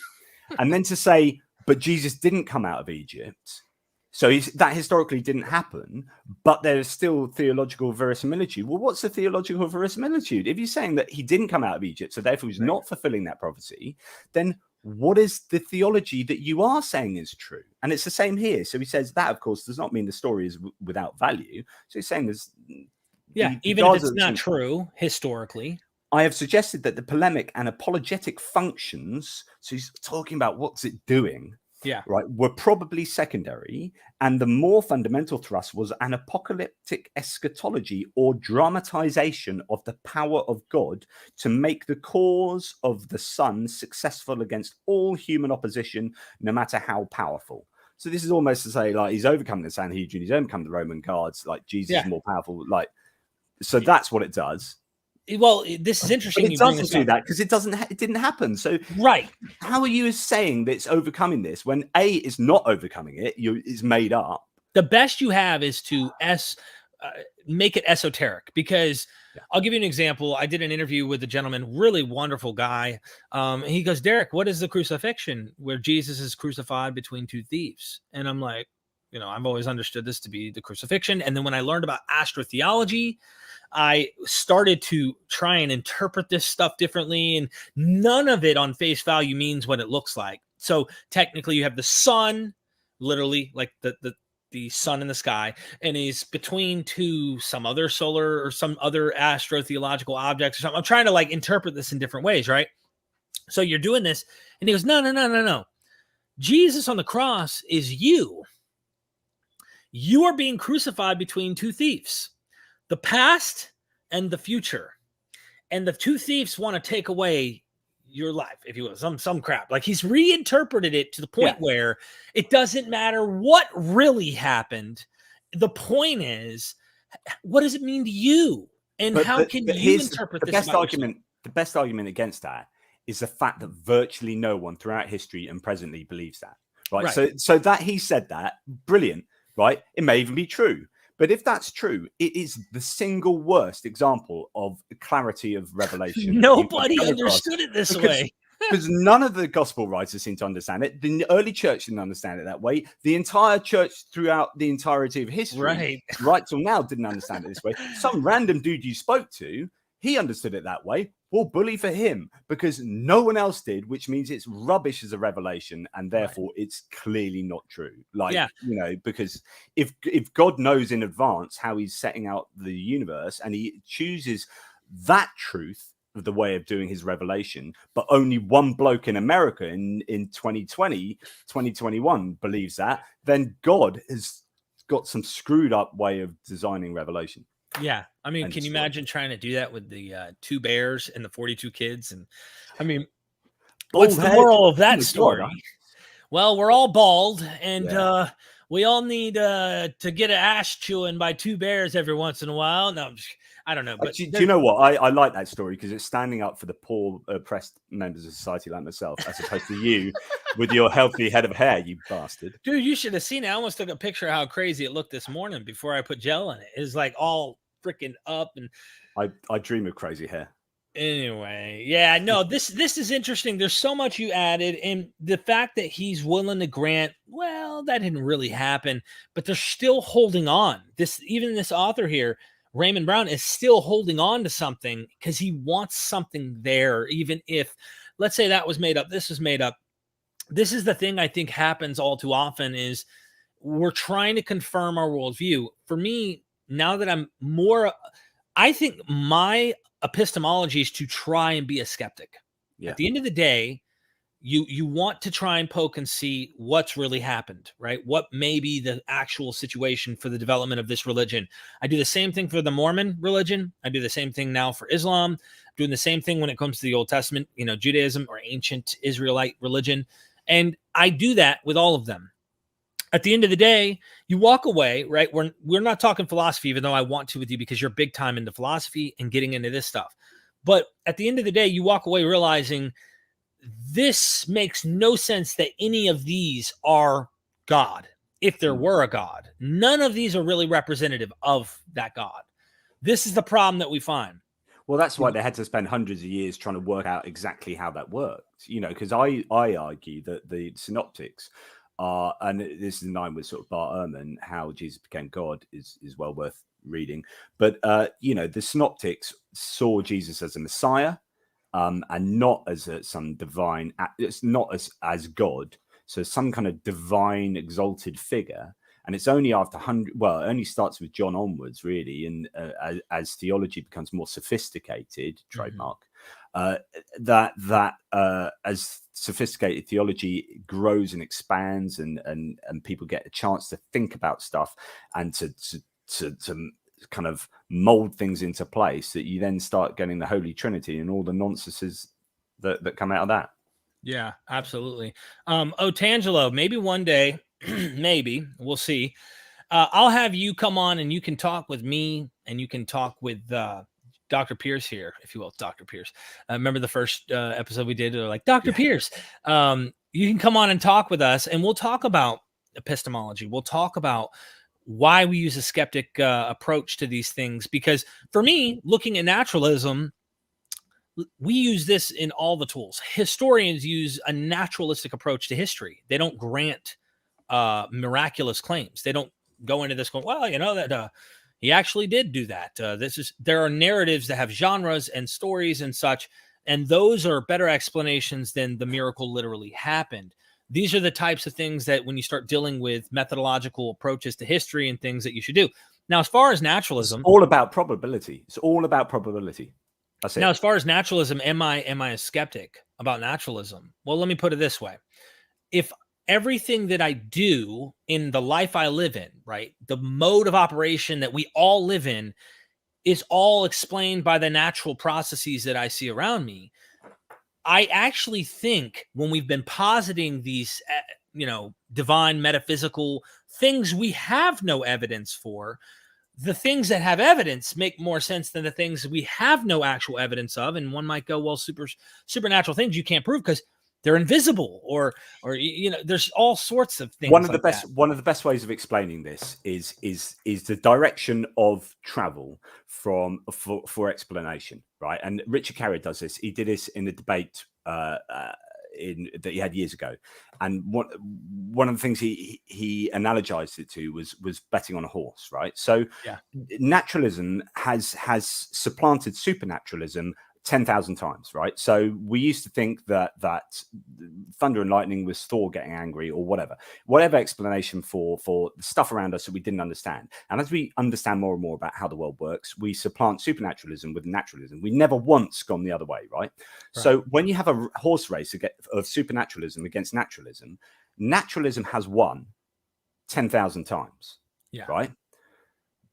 Yeah. And then to say, but Jesus didn't come out of Egypt, so that historically didn't happen, but there's still theological verisimilitude. Well, what's the theological verisimilitude? If you're saying that he didn't come out of Egypt, so therefore he's not fulfilling that prophecy, then what is the theology that you are saying is true? And it's the same here. So he says that, of course, does not mean the story is without value. So he's saying there's... even if it's not true historically. I have suggested that the polemic and apologetic functions, so he's talking about what's it doing, were probably secondary, and the more fundamental thrust was an apocalyptic eschatology or dramatization of the power of God to make the cause of the Son successful against all human opposition, no matter how powerful. So this is almost to say, like, he's overcome the Sanhedrin, he's overcome the Roman guards, like Jesus is more powerful, like, so that's what it does. Well, this is interesting. But it doesn't do that because it didn't happen. So how are you saying that it's overcoming this when A is not overcoming it? It's made up. The best you have is to make it esoteric, because I'll give you an example. I did an interview with a gentleman, really wonderful guy. He goes, Derek, what is the crucifixion where Jesus is crucified between two thieves? And I'm like, I've always understood this to be the crucifixion. And then when I learned about astrotheology, I started to try and interpret this stuff differently, and none of it on face value means what it looks like. So technically you have the sun, literally like the sun in the sky, and he's between some other solar or some other astrotheological objects or something. I'm trying to like interpret this in different ways, right? So you're doing this, and he goes, no. Jesus on the cross is you. You are being crucified between two thieves, the past and the future. And the two thieves want to take away your life, if you will, some crap. Like, he's reinterpreted it to the point where it doesn't matter what really happened. The point is, what does it mean to you? And how can you interpret this? The best argument against that is the fact that virtually no one throughout history and presently believes that. Right. So that he said that, brilliant, right? It may even be true. But if that's true, it is the single worst example of clarity of revelation. Nobody understood it this way. Because none of the gospel writers seem to understand it. The early church didn't understand it that way. The entire church throughout the entirety of history, right till now, didn't understand it this way. Some random dude you spoke to, he understood it that way. Well, bully for him because no one else did, which means it's rubbish as a revelation, and therefore it's clearly not true. Like, because if God knows in advance how he's setting out the universe and he chooses that truth of the way of doing his revelation, but only one bloke in America in 2020, 2021 believes that, then God has got some screwed up way of designing revelation. Yeah. I mean, can you imagine trying to do that with the 2 bears and the 42 kids? And I mean, what's the moral of that story? Well, we're all bald, and we all need to get an ass chewing by 2 bears every once in a while. No, I don't know. But do you know what? I like that story because it's standing up for the poor, oppressed members of society like myself, as opposed to you with your healthy head of hair, you bastard. Dude, you should have seen it. I almost took a picture of how crazy it looked this morning before I put gel in it. It's like all freaking up, and I dream of crazy hair. Anyway, yeah, no, this is interesting. There's so much you added, and the fact that he's willing to grant, well, that didn't really happen, but they're still holding on. Even this author here, Raymond Brown, is still holding on to something because he wants something there, even if, let's say, that was made up, this was made up. This is the thing I think happens all too often is we're trying to confirm our worldview. For me, now that I'm more, I think my epistemology is to try and be a skeptic. At the end of the day, you want to try and poke and see what's really happened, right? What may be the actual situation for the development of this religion. I do the same thing for the Mormon religion. I do the same thing now for Islam. I'm doing the same thing when it comes to the Old Testament, Judaism or ancient Israelite religion. And I do that with all of them. At the end of the day, you walk away, right? We're not talking philosophy, even though I want to with you because you're big time into philosophy and getting into this stuff. But at the end of the day, you walk away realizing this makes no sense that any of these are God. If there were a God, none of these are really representative of that God. This is the problem that we find. Well, that's why they had to spend hundreds of years trying to work out exactly how that worked, because I argue that the synoptics and this is in line with sort of Bart Ehrman, how Jesus became God is well worth reading. But, the synoptics saw Jesus as a Messiah and not as some divine, it's not as God. So some kind of divine exalted figure. And it's only after it only starts with John onwards, really. And as theology becomes more sophisticated, trademark, that as sophisticated theology grows and expands and people get a chance to think about stuff and to kind of mold things into place, that you then start getting the Holy Trinity and all the nonsenses that come out of that. Yeah, absolutely. Tangelo, maybe one day, maybe we'll see. I'll have you come on and you can talk with me and you can talk with Dr. Pierce here, if you will, Dr. Pierce. Remember the first episode we did? Like, Dr. Pierce, you can come on and talk with us and we'll talk about epistemology. We'll talk about why we use a skeptic approach to these things. Because for me, looking at naturalism, we use this in all the tools. Historians use a naturalistic approach to history. They don't grant miraculous claims. They don't go into this going, well, that he actually did do that. There are narratives that have genres and stories and such, and those are better explanations than the miracle literally happened. These are the types of things that when you start dealing with methodological approaches to history and things that you should do. Now, as far as naturalism, it's all about probability. It's all about probability. That's it. Now, as far as naturalism, am I a skeptic about naturalism? Well, let me put it this way. If everything that I do in the life I live in, right, the mode of operation that we all live in is all explained by the natural processes that I see around me, I actually think when we've been positing these, divine metaphysical things we have no evidence for, the things that have evidence make more sense than the things we have no actual evidence of. And one might go, well, supernatural things you can't prove because they're invisible or there's all sorts of things. One of the best ways of explaining this is the direction of travel for explanation, right? And Richard Carrier does this. He did this in the debate that he had years ago, and one of the things he analogized it to was betting on a horse, right? So naturalism has supplanted supernaturalism 10,000 times, right? So we used to think that thunder and lightning was Thor getting angry or whatever explanation for the stuff around us that we didn't understand. And as we understand more and more about how the world works, we supplant supernaturalism with naturalism. We never once gone the other way, right? So when you have a horse race of supernaturalism against naturalism, naturalism has won 10,000 times, right?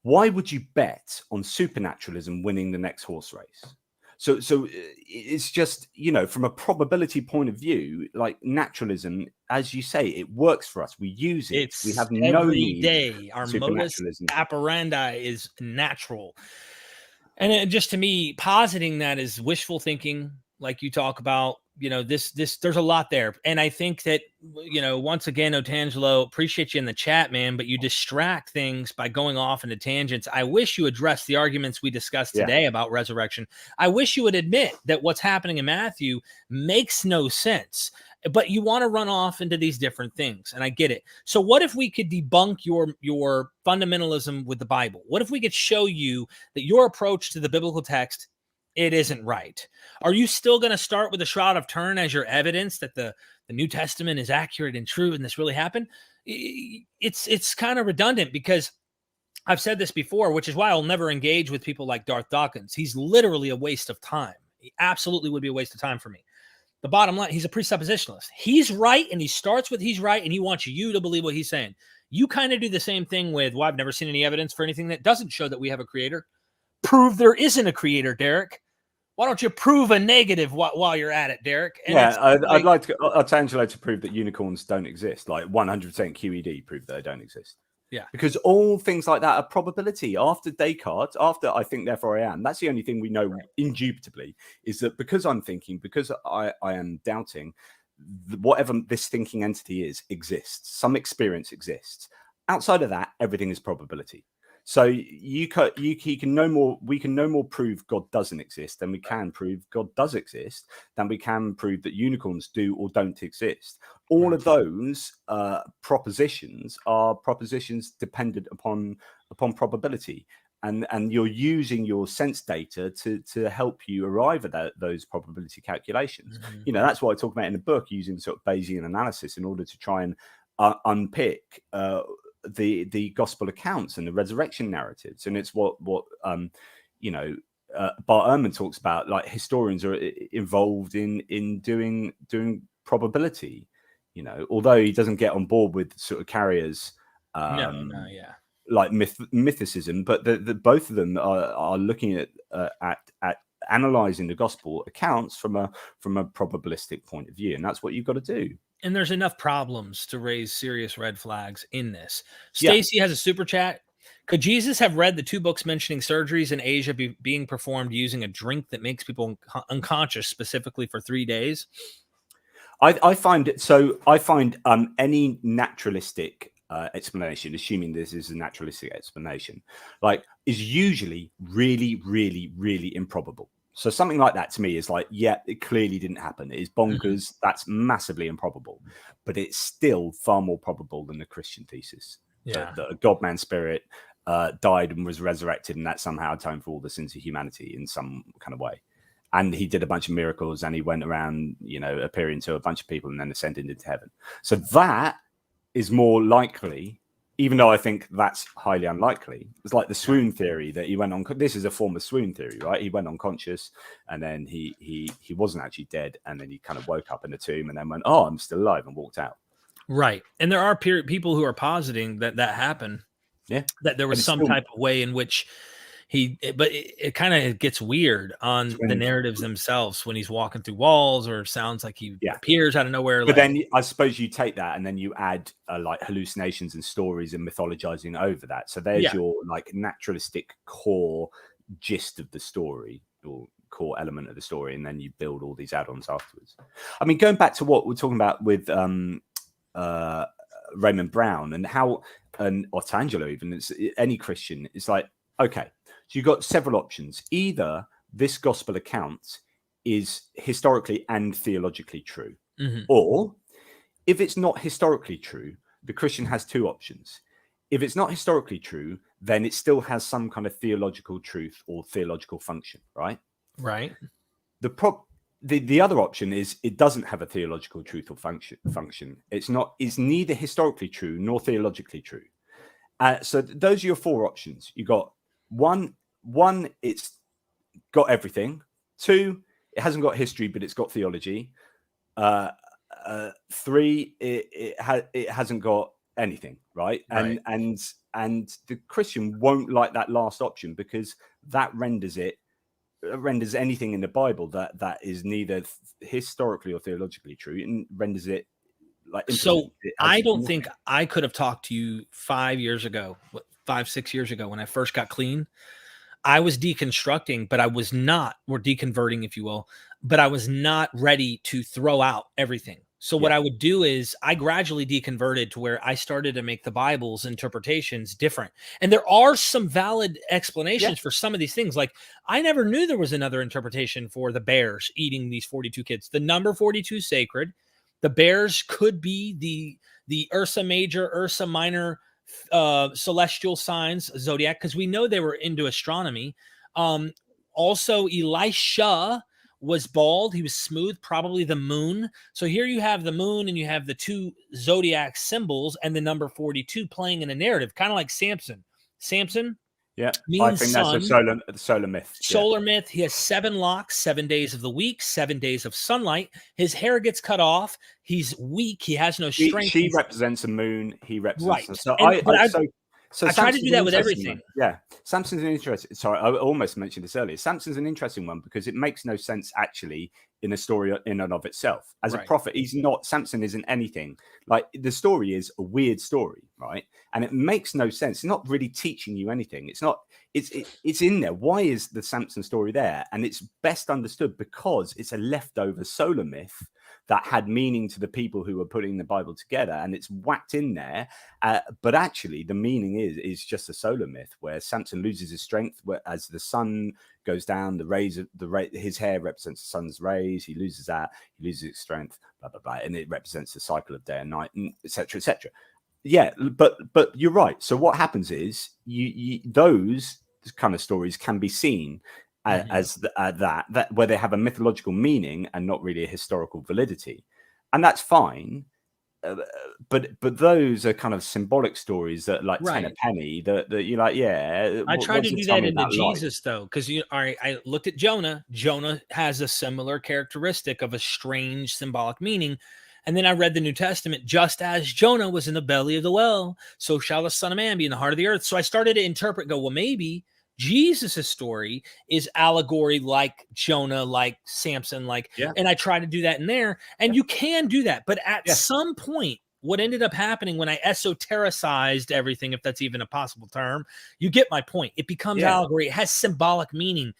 Why would you bet on supernaturalism winning the next horse race? So it's just, from a probability point of view, like naturalism, as you say, it works for us. We use it. We have no need. Day. Our modus operandi is natural. And just to me, positing that is wishful thinking, like you talk about. There's a lot there. And I think that, once again, Otangelo, appreciate you in the chat, man, but you distract things by going off into tangents. I wish you addressed the arguments we discussed today about resurrection. I wish you would admit that what's happening in Matthew makes no sense, but you want to run off into these different things. And I get it. So what if we could debunk your fundamentalism with the Bible? What if we could show you that your approach to the biblical text, it isn't right? Are you still going to start with the Shroud of Turin as your evidence that the New Testament is accurate and true and this really happened? It's kind of redundant, because I've said this before, which is why I'll never engage with people like Darth Dawkins. He's literally a waste of time. He absolutely would be a waste of time for me. The bottom line, he's a presuppositionalist. He's right, and he starts with he's right, and he wants you to believe what he's saying. You kind of do the same thing with, well, I've never seen any evidence for anything that doesn't show that we have a creator. Prove there isn't a creator, Derek. Why don't you prove a negative while you're at it, Derek? And I'd like to Otangelo to prove that unicorns don't exist, like 100% QED prove that they don't exist. Yeah, because all things like that are probability. After Descartes, after I think, therefore I am, that's the only thing we know indubitably, is that because I'm thinking, because I am doubting, whatever this thinking entity is exists. Some experience exists. Outside of that, everything is probability. So we can no more prove God doesn't exist than we can prove God does exist, than we can prove that unicorns do or don't exist. All of those propositions are propositions dependent upon probability, and you're using your sense data to help you arrive at those probability calculations. Mm-hmm. That's what I talk about in the book, using sort of Bayesian analysis in order to try and unpick the gospel accounts and the resurrection narratives. And it's what Bart Ehrman talks about, like historians are involved in doing probability, although he doesn't get on board with sort of carriers like mythicism, but the both of them are looking at analyzing the gospel accounts from a probabilistic point of view, and that's what you've got to do. And there's enough problems to raise serious red flags in this. Stacy has a super chat. Could Jesus have read the 2 books mentioning surgeries in Asia being performed using a drink that makes people unconscious specifically for 3 days? I find any naturalistic explanation, assuming this is a naturalistic explanation, is usually really, really, really improbable. So something like that to me is like, yeah, it clearly didn't happen. It is bonkers. Mm-hmm. That's massively improbable, but it's still far more probable than the Christian thesis. Yeah, that a God-man spirit died and was resurrected, and that somehow atoned for all the sins of humanity in some kind of way. And he did a bunch of miracles, and he went around, appearing to a bunch of people and then ascended into heaven. So that is more likely, even though I think that's highly unlikely. It's like the swoon theory that he went on. This is a form of swoon theory, right? He went unconscious, and then he wasn't actually dead, and then he kind of woke up in the tomb, and then went, "Oh, I'm still alive," and walked out. Right, and there are people who are positing that happened. Yeah, that there was some type of way in which but it kind of gets weird on the narratives themselves when he's walking through walls, or sounds like he appears out of nowhere. But then I suppose you take that and then you add like hallucinations and stories and mythologizing over that. So there's your like naturalistic core gist of the story, or core element of the story, and then you build all these add-ons afterwards. I mean, going back to what we're talking about with Raymond Brown and how, and Otangelo even, it's any Christian, it's like, okay, so you've got several options. Either this gospel account is historically and theologically true, mm-hmm. or if it's not historically true, the Christian has 2 options. If it's not historically true, then it still has some kind of theological truth or theological function, right? Right. The other option is it doesn't have a theological truth or function. It's neither historically true nor theologically true. So those are your four options. You got one, it's got everything. Two, it hasn't got history, but it's got theology. Three, it hasn't got anything, right? And the Christian won't like that last option because that renders anything in the Bible that is neither historically or theologically true, and renders it like. So I don't think I could have talked to you 5 years ago, 6 years ago when I first got clean. I was deconstructing, but I was not, or deconverting, if you will, but I was not ready to throw out everything. So what I would do is I gradually deconverted to where I started to make the Bible's interpretations different. And there are some valid explanations for some of these things. Like I never knew there was another interpretation for the bears eating these 42 kids. The number 42 is sacred. The bears could be the Ursa Major, Ursa Minor celestial signs, zodiac, because we know they were into astronomy. Also, Elisha was bald. He was smooth, probably the moon. So here you have the moon and you have the two zodiac symbols and the number 42 playing in a narrative, kind of like Samson. Samson, I think that's a solar myth. Solar myth. He has 7 locks, 7 days of the week, 7 days of sunlight. His hair gets cut off. He's weak. He has no strength. She represents a moon. He represents. Right. So I try to do that with everything. Yeah. Samson's an interesting. Sorry, I almost mentioned this earlier. Samson's an interesting one because it makes no sense actually in a story in and of itself. As a prophet, Samson isn't anything. Like the story is a weird story, right? And it makes no sense. It's not really teaching you anything. It's in there. Why is the Samson story there? And it's best understood because it's a leftover solar myth that had meaning to the people who were putting the Bible together, and it's whacked in there. But actually, the meaning is just a solar myth where Samson loses his strength as the sun goes down. His hair represents the sun's rays. He loses that. He loses his strength. Blah blah blah, and it represents the cycle of day and night, etc. etc. Yeah, but you're right. So what happens is those kind of stories can be seen as that where they have a mythological meaning and not really a historical validity, and that's fine. But those are kind of symbolic stories that like 10 a penny that you're like, I tried to do that into Jesus though, because I looked at Jonah. Jonah has a similar characteristic of a strange symbolic meaning. And then I read the New Testament, just as Jonah was in the belly of the well, so shall the Son of Man be in the heart of the earth. So I started to interpret, well, maybe Jesus' story is allegory like Jonah, like Samson, and I try to do that in there. And you can do that. But at some point, what ended up happening when I esotericized everything, if that's even a possible term, you get my point. It becomes allegory. It has symbolic meaning.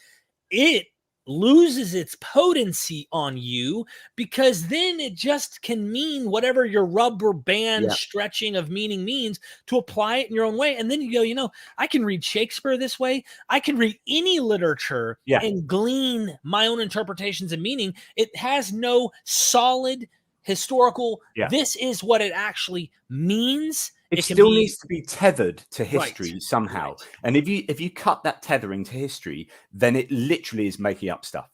It loses its potency on you because then it just can mean whatever your rubber band stretching of meaning means to apply it in your own way. And then you go, I can read Shakespeare this way. I can read any literature and glean my own interpretations and meaning. It has no solid historical, this is what it actually means. It still needs to be tethered to history somehow. And if you cut that tethering to history, then it literally is making up stuff.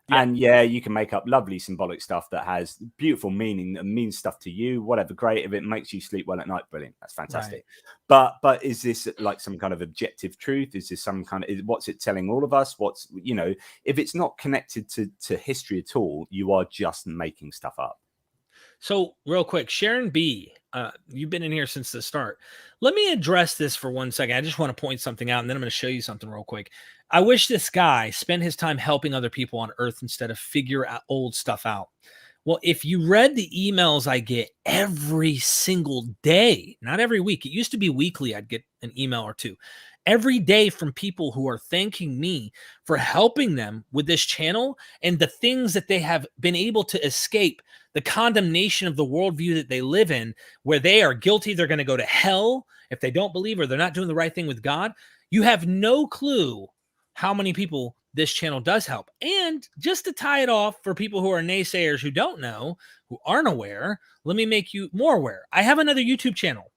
And you can make up lovely symbolic stuff that has beautiful meaning and means stuff to you, whatever, great. If it makes you sleep well at night, brilliant. That's fantastic. But is this like some kind of objective truth? Is this some kind of, what's it telling all of us? If it's not connected to history at all, you are just making stuff up. So real quick, Sharon B, you've been in here since the start. Let me address this for 1 second. I just want to point something out, and then I'm going to show you something real quick. I wish this guy spent his time helping other people on earth instead of figure out old stuff out. Well, if you read the emails I get every single day, not every week, it used to be weekly, I'd get an email or two. Every day from people who are thanking me for helping them with this channel and the things that they have been able to escape, the condemnation of the worldview that they live in, where they are guilty, they're going to go to hell if they don't believe or they're not doing the right thing with God. You have no clue how many people this channel does help. And just to tie it off for people who are naysayers who don't know, who aren't aware, let me make you more aware. I have another YouTube channel.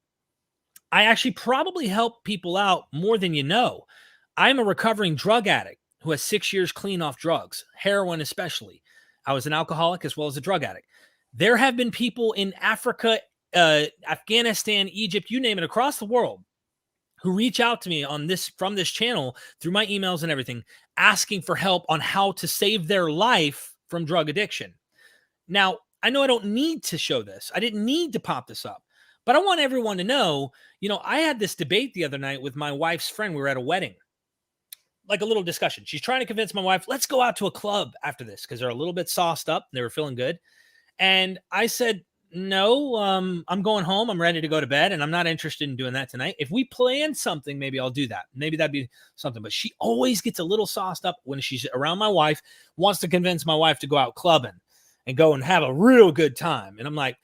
I actually probably help people out more than you know. I'm a recovering drug addict who has 6 years clean off drugs, heroin especially. I was an alcoholic as well as a drug addict. There have been people in Africa, Afghanistan, Egypt, you name it, across the world, who reach out to me on this from this channel through my emails and everything, asking for help on how to save their life from drug addiction. Now, I know I don't need to show this. I didn't need to pop this up, but I want everyone to know, I had this debate the other night with my wife's friend. We were at a wedding, like a little discussion. She's trying to convince my wife, let's go out to a club after this, because they're a little bit sauced up. They were feeling good. And I said, no, I'm going home. I'm ready to go to bed, and I'm not interested in doing that tonight. If we plan something, maybe I'll do that. Maybe that'd be something. But she always gets a little sauced up when she's around my wife, wants to convince my wife to go out clubbing and go and have a real good time. And I'm like,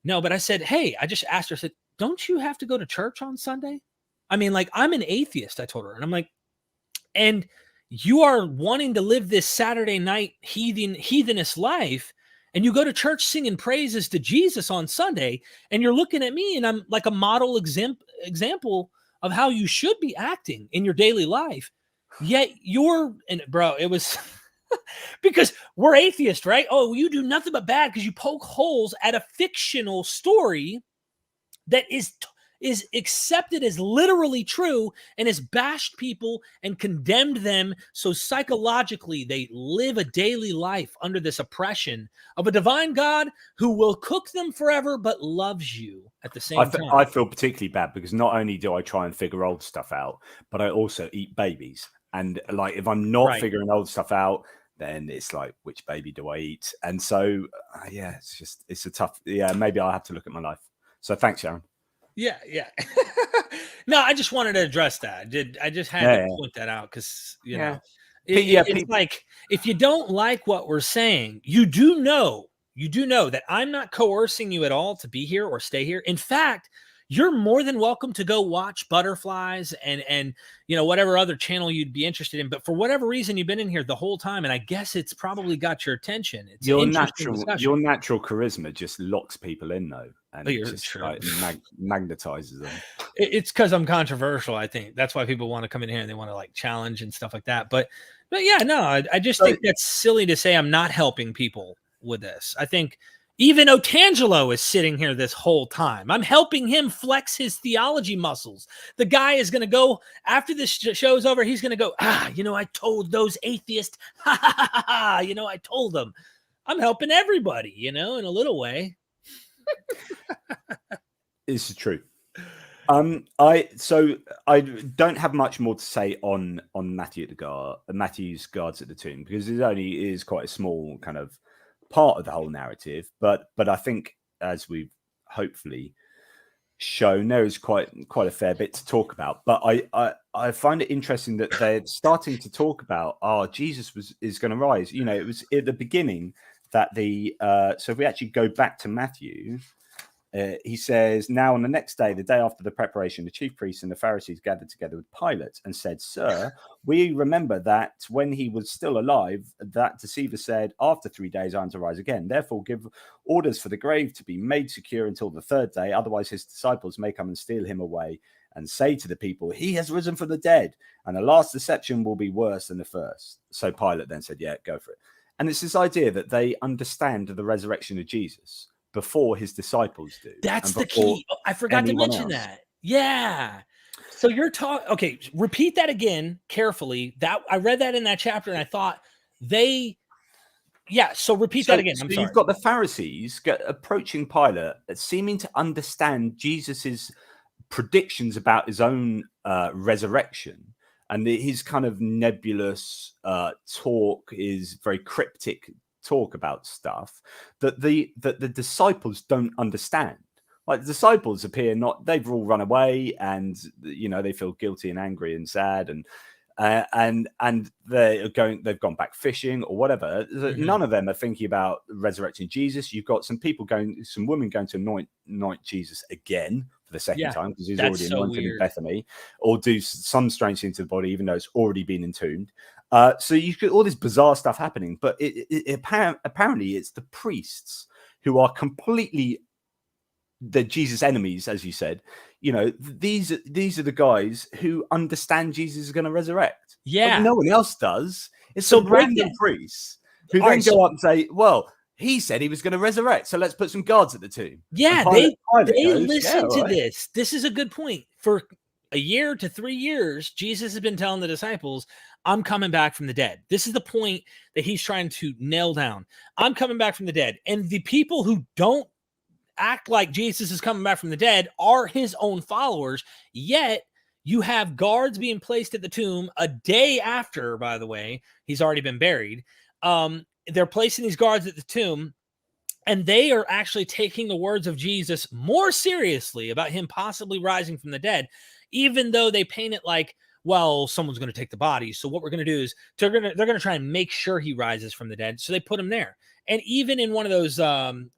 no, but I said, hey, I just asked her, I said, don't you have to go to church on Sunday? I mean, like, I'm an atheist, I told her. And I'm like, and you are wanting to live this Saturday night heathenist life, and you go to church singing praises to Jesus on Sunday, and you're looking at me and I'm like a model example of how you should be acting in your daily life. Yet bro, it was because we're atheists, right? Oh, you do nothing but bad because you poke holes at a fictional story that is accepted as literally true and has bashed people and condemned them. So psychologically, they live a daily life under this oppression of a divine God who will cook them forever, but loves you at the same time. I feel particularly bad because not only do I try and figure old stuff out, but I also eat babies. And like, if I'm not figuring old stuff out, then it's like, which baby do I eat? And so, it's a tough, maybe I'll have to look at my life. So thanks, Sharon. Yeah. No, I just wanted to address that. I just had to point that out because, it's like, if you don't like what we're saying, you do know that I'm not coercing you at all to be here or stay here. In fact, you're more than welcome to go watch Butterflies and whatever other channel you'd be interested in. But for whatever reason, you've been in here the whole time, and I guess it's probably got your attention. It's your natural charisma just locks people in, though, and it just like magnetizes them. It's because I'm controversial. I think that's why people want to come in here and they want to like challenge and stuff like that. But yeah, no, I just think that's silly to say I'm not helping people with this. I think even Otangelo is sitting here this whole time. I'm helping him flex his theology muscles. The guy is going to go, after this show's over, he's going to go, I told those atheists, I told them. I'm helping everybody, in a little way. This is true. I don't have much more to say on Matthew's guards at the tomb, because it only is quite a small kind of part of the whole narrative, but I think, as we've hopefully shown, there is quite a fair bit to talk about. But I find it interesting that they're starting to talk about, Jesus is going to rise. It was at the beginning that so if we actually go back to Matthew, he says, now on the next day, the day after the preparation, the chief priests and the Pharisees gathered together with Pilate and said, Sir, we remember that when he was still alive, that deceiver said, after 3 days I am to rise again. Therefore give orders for the grave to be made secure until the third day. Otherwise his disciples may come and steal him away and say to the people, he has risen from the dead, and the last deception will be worse than the first. So Pilate then said, yeah, go for it. And it's this idea that they understand the resurrection of Jesus before his disciples do. That's the key. I forgot to mention that. Yeah. So you're talking, okay, repeat that again carefully. That I read that in that chapter and I thought so repeat that again. I'm sorry. You've got the Pharisees approaching Pilate, seeming to understand Jesus's predictions about his own resurrection, and his kind of nebulous talk is very cryptic talk about stuff that the disciples don't understand. Like, the disciples appear they've all run away, and they feel guilty and angry and sad, and they've gone back fishing or whatever. Mm-hmm. None of them are thinking about resurrecting Jesus. You've got some women going to anoint Jesus again for the second time, because he's already anointed in Bethany, or do some strange thing to the body, even though it's already been entombed. So you've got all this bizarre stuff happening, but apparently it's the priests who are completely the Jesus enemies, as you said, you know, these are the guys who understand Jesus is going to resurrect. But Yeah. no one else does. It's So some break random that. priests who All then right. go So up and say, well, he said he was going to resurrect, so let's put some guards at the tomb. yeah, And Pilate they goes, yeah, listen all to right. this. This is a good point. For a year to 3 years, Jesus has been telling the disciples, I'm coming back from the dead. This is the point that he's trying to nail down. I'm coming back from the dead. And the people who don't act like Jesus is coming back from the dead are his own followers. Yet you have guards being placed at the tomb a day after, by the way, he's already been buried. They're placing these guards at the tomb, and they are actually taking the words of Jesus more seriously about him possibly rising from the dead, even though they paint it like, well, someone's going to take the body. So what we're going to do is they're going to try and make sure he rises from the dead. So they put him there. And even in one of those,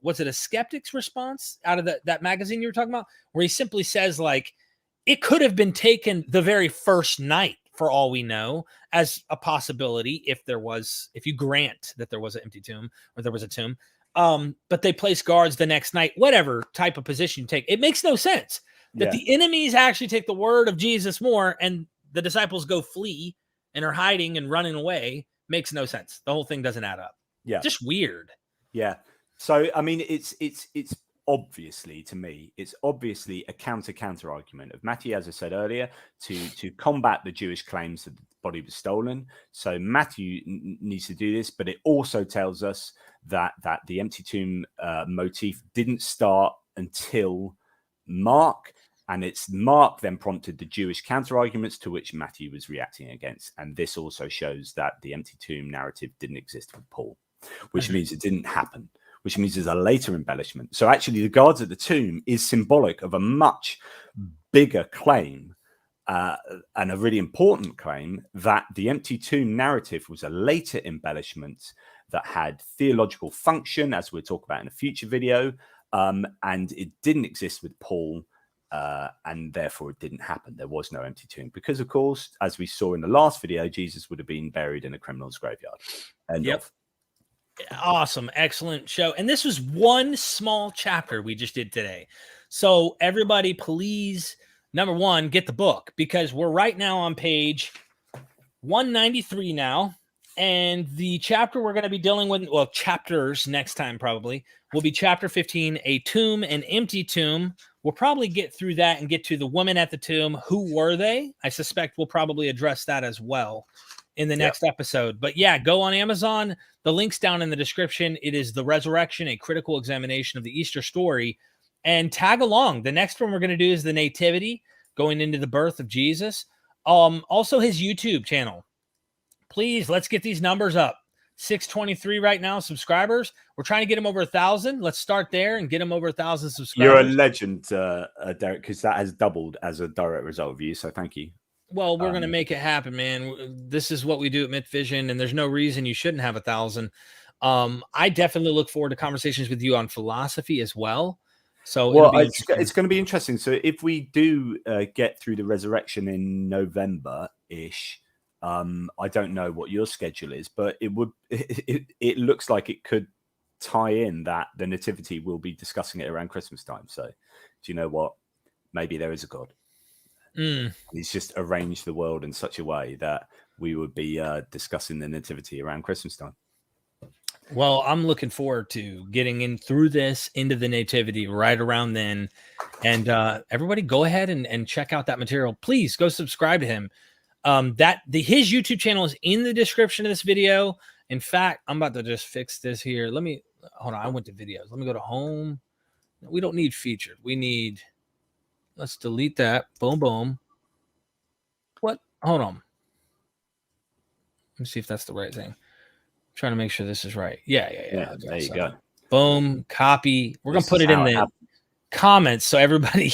what's it, a skeptic's response out of that magazine you were talking about, where he simply says, like, it could have been taken the very first night, for all we know, as a possibility if you grant that there was an empty tomb or there was a tomb. But they place guards the next night, whatever type of position you take. It makes no sense that the enemies actually take the word of Jesus more and the disciples go flee and are hiding and running away. Makes no sense. The whole thing doesn't add up. Yeah. Just weird. Yeah. So, I mean, it's obviously, to me, it's obviously a counter argument of Matthew, as I said earlier, to combat the Jewish claims that the body was stolen. So Matthew needs to do this, but it also tells us that the empty tomb motif didn't start until Mark, and it's Mark then prompted the Jewish counter arguments to which Matthew was reacting against. And this also shows that the empty tomb narrative didn't exist with Paul, which means it didn't happen, which means there's a later embellishment. So actually the guards at the tomb is symbolic of a much bigger claim, and a really important claim, that the empty tomb narrative was a later embellishment that had theological function, as we'll talk about in a future video, and it didn't exist with Paul, and therefore it didn't happen. There was no empty tomb because, of course, as we saw in the last video, Jesus would have been buried in a criminal's graveyard. End of. Awesome. Excellent show. And this was one small chapter we just did today. So everybody, please, number one, get the book, because we're right now on page 193 now. And the chapter we're going to be dealing with, well, chapters next time probably, will be chapter 15, A Tomb, an Empty Tomb. We'll probably get through that and get to the woman at the tomb. Who were they? I suspect we'll probably address that as well in the next episode. But yeah, go on Amazon. The link's down in the description. It is The Resurrection, a critical examination of the Easter story. And tag along. The next one we're going to do is the Nativity, going into the birth of Jesus. Also his YouTube channel. Please, let's get these numbers up. 623 right now, subscribers. We're trying to get him over 1,000. Let's start there and get him over 1,000 subscribers. You're a legend, Derek, because that has doubled as a direct result of you. So thank you. Well, we're going to make it happen, man. This is what we do at MythVision, and there's no reason you shouldn't have 1,000. I definitely look forward to conversations with you on philosophy as well. So well, it's going to be interesting. So if we do get through the resurrection in November-ish, I don't know what your schedule is, but it looks like it could tie in that the Nativity will be discussing it around Christmas time. So do you know what? Maybe there is a God. He's just arranged the world in such a way that we would be discussing the Nativity around Christmas time. Well, I'm looking forward to getting in through this into the Nativity right around then. And everybody go ahead and check out that material. Please go subscribe to him. His YouTube channel is in the description of this video. In fact, I'm about to just fix this here. Hold on. I went to videos. Let me go to home. We don't need featured. Let's delete that. Boom, boom. What? Hold on. Let me see if that's the right thing. I'm trying to make sure this is right. Yeah. There you go. Boom. Copy. We're going to put it in the comments so everybody,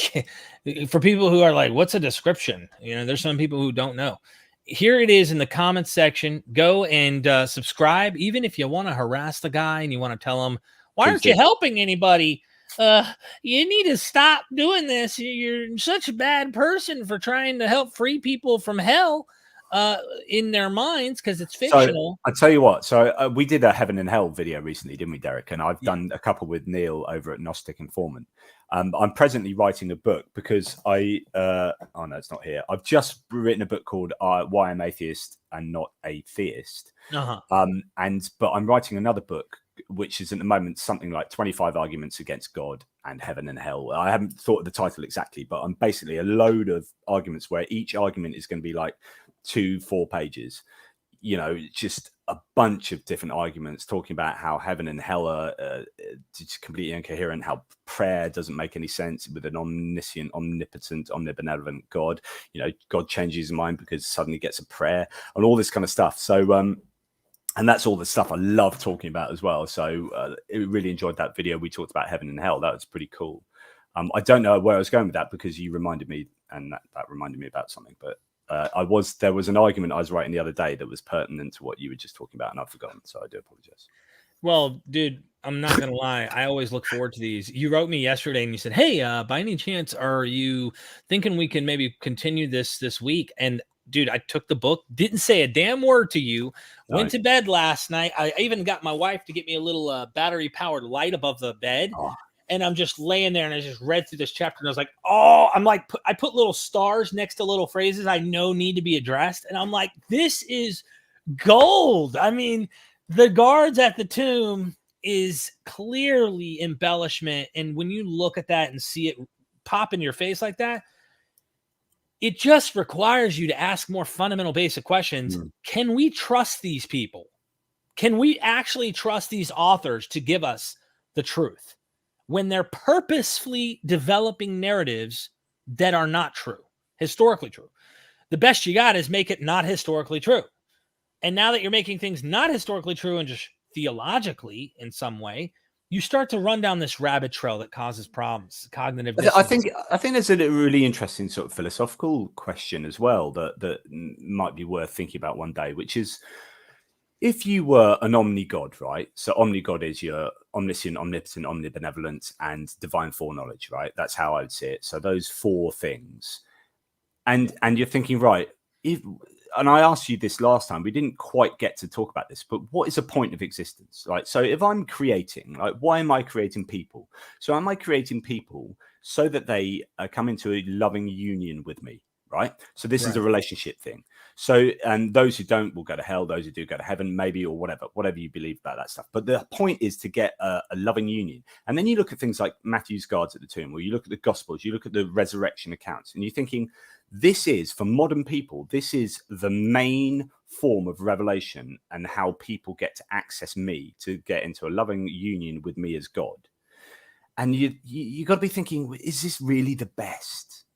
for people who are like, what's a description? There's some people who don't know. Here it is in the comments section. Go and subscribe. Even if you want to harass the guy and you want to tell him, why aren't you helping anybody? You need to stop doing this. You're such a bad person for trying to help free people from hell. in their minds because it's So fictional. I tell you what. So we did a heaven and hell video recently, didn't we, Derek? And I've done a couple with Neil over at Gnostic Informant. I'm presently writing a book because oh no, it's not here. I've just written a book called Why I'm Atheist and Not a Theist. Uh-huh. But I'm writing another book, which is at the moment something like 25 arguments against God and heaven and hell. I haven't thought of the title exactly, but I'm basically a load of arguments where each argument is going to be like 2-4 pages. You know, just a bunch of different arguments talking about how heaven and hell are just completely incoherent, how prayer doesn't make any sense with an omniscient, omnipotent, omnibenevolent God. You know, God changes his mind because suddenly gets a prayer and all this kind of stuff. So, and that's all the stuff I love talking about as well. So I really enjoyed that video. We talked about heaven and hell. That was pretty cool. I don't know where I was going with that because you reminded me, and that reminded me about something, but there was an argument I was writing the other day that was pertinent to what you were just talking about, and I've forgotten, so I do apologize. Well, dude, I'm not gonna lie. I always look forward to these. You wrote me yesterday and you said, "Hey, by any chance, are you thinking we can maybe continue this week?" And dude, I took the book, didn't say a damn word to you. Went to bed last night. I even got my wife to get me a little battery powered light above the bed. Oh. And I'm just laying there and I just read through this chapter and I was like, oh, I'm like, I put little stars next to little phrases I know need to be addressed. And I'm like, this is gold. I mean, the guards at the tomb is clearly embellishment. And when you look at that and see it pop in your face like that, it just requires you to ask more fundamental basic questions. Can we trust these people? Can we actually trust these authors to give us the truth when they're purposefully developing narratives that are not true, historically true? The best you got is make it not historically true. And now that you're making things not historically true and just theologically in some way, you start to run down this rabbit trail that causes problems, cognitive dissonance. I think there's a really interesting sort of philosophical question as well that might be worth thinking about one day, which is, if you were an omni-god, right? So omni-god is your omniscient, omnipotent, omnibenevolent, and divine foreknowledge, right? That's how I would see it. So those 4 things. And you're thinking, right, and I asked you this last time, we didn't quite get to talk about this, but what is the point of existence? Right? So if I'm creating, like, why am I creating people? So am I creating people so that they come into a loving union with me? Right. So this is a relationship thing. So, and those who don't will go to hell. Those who do go to heaven, maybe, or whatever you believe about that stuff. But the point is to get a loving union. And then you look at things like Matthew's guards at the tomb, or you look at the Gospels, you look at the resurrection accounts, and you're thinking, this is, for modern people, this is the main form of revelation and how people get to access me, to get into a loving union with me as God. And you got to be thinking, is this really the best?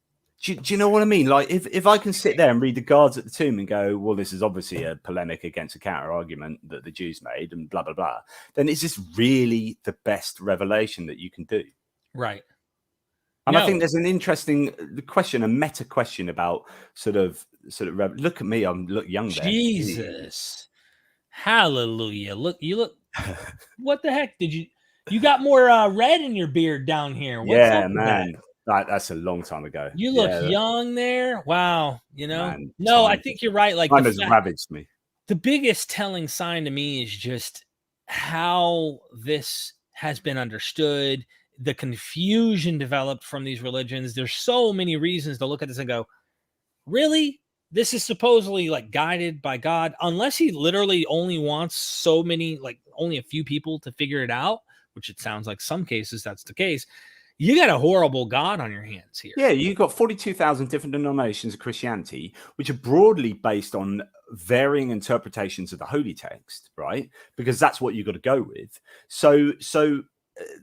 Do you know what I mean? Like, if I can sit there and read the guards at the tomb and go, well, this is obviously a polemic against a counter argument that the Jews made and blah, blah, blah, then is this really the best revelation that you can do? Right. And I think there's an interesting question, a meta question about sort of look at me, look young there. Jesus. Hallelujah. You look, what the heck did you got more red in your beard down here? What's up with man. That's a long time ago. You look young there. Wow. You know, man, no, I think you're right. Like, time has ravaged me. The biggest telling sign to me is just how this has been understood, the confusion developed from these religions. There's so many reasons to look at this and go, really? This is supposedly like guided by God, unless he literally only wants so many, like only a few people to figure it out, which it sounds like some cases that's the case. You got a horrible God on your hands here. Yeah, you've got 42,000 different denominations of Christianity, which are broadly based on varying interpretations of the holy text, right? Because that's what you've got to go with. So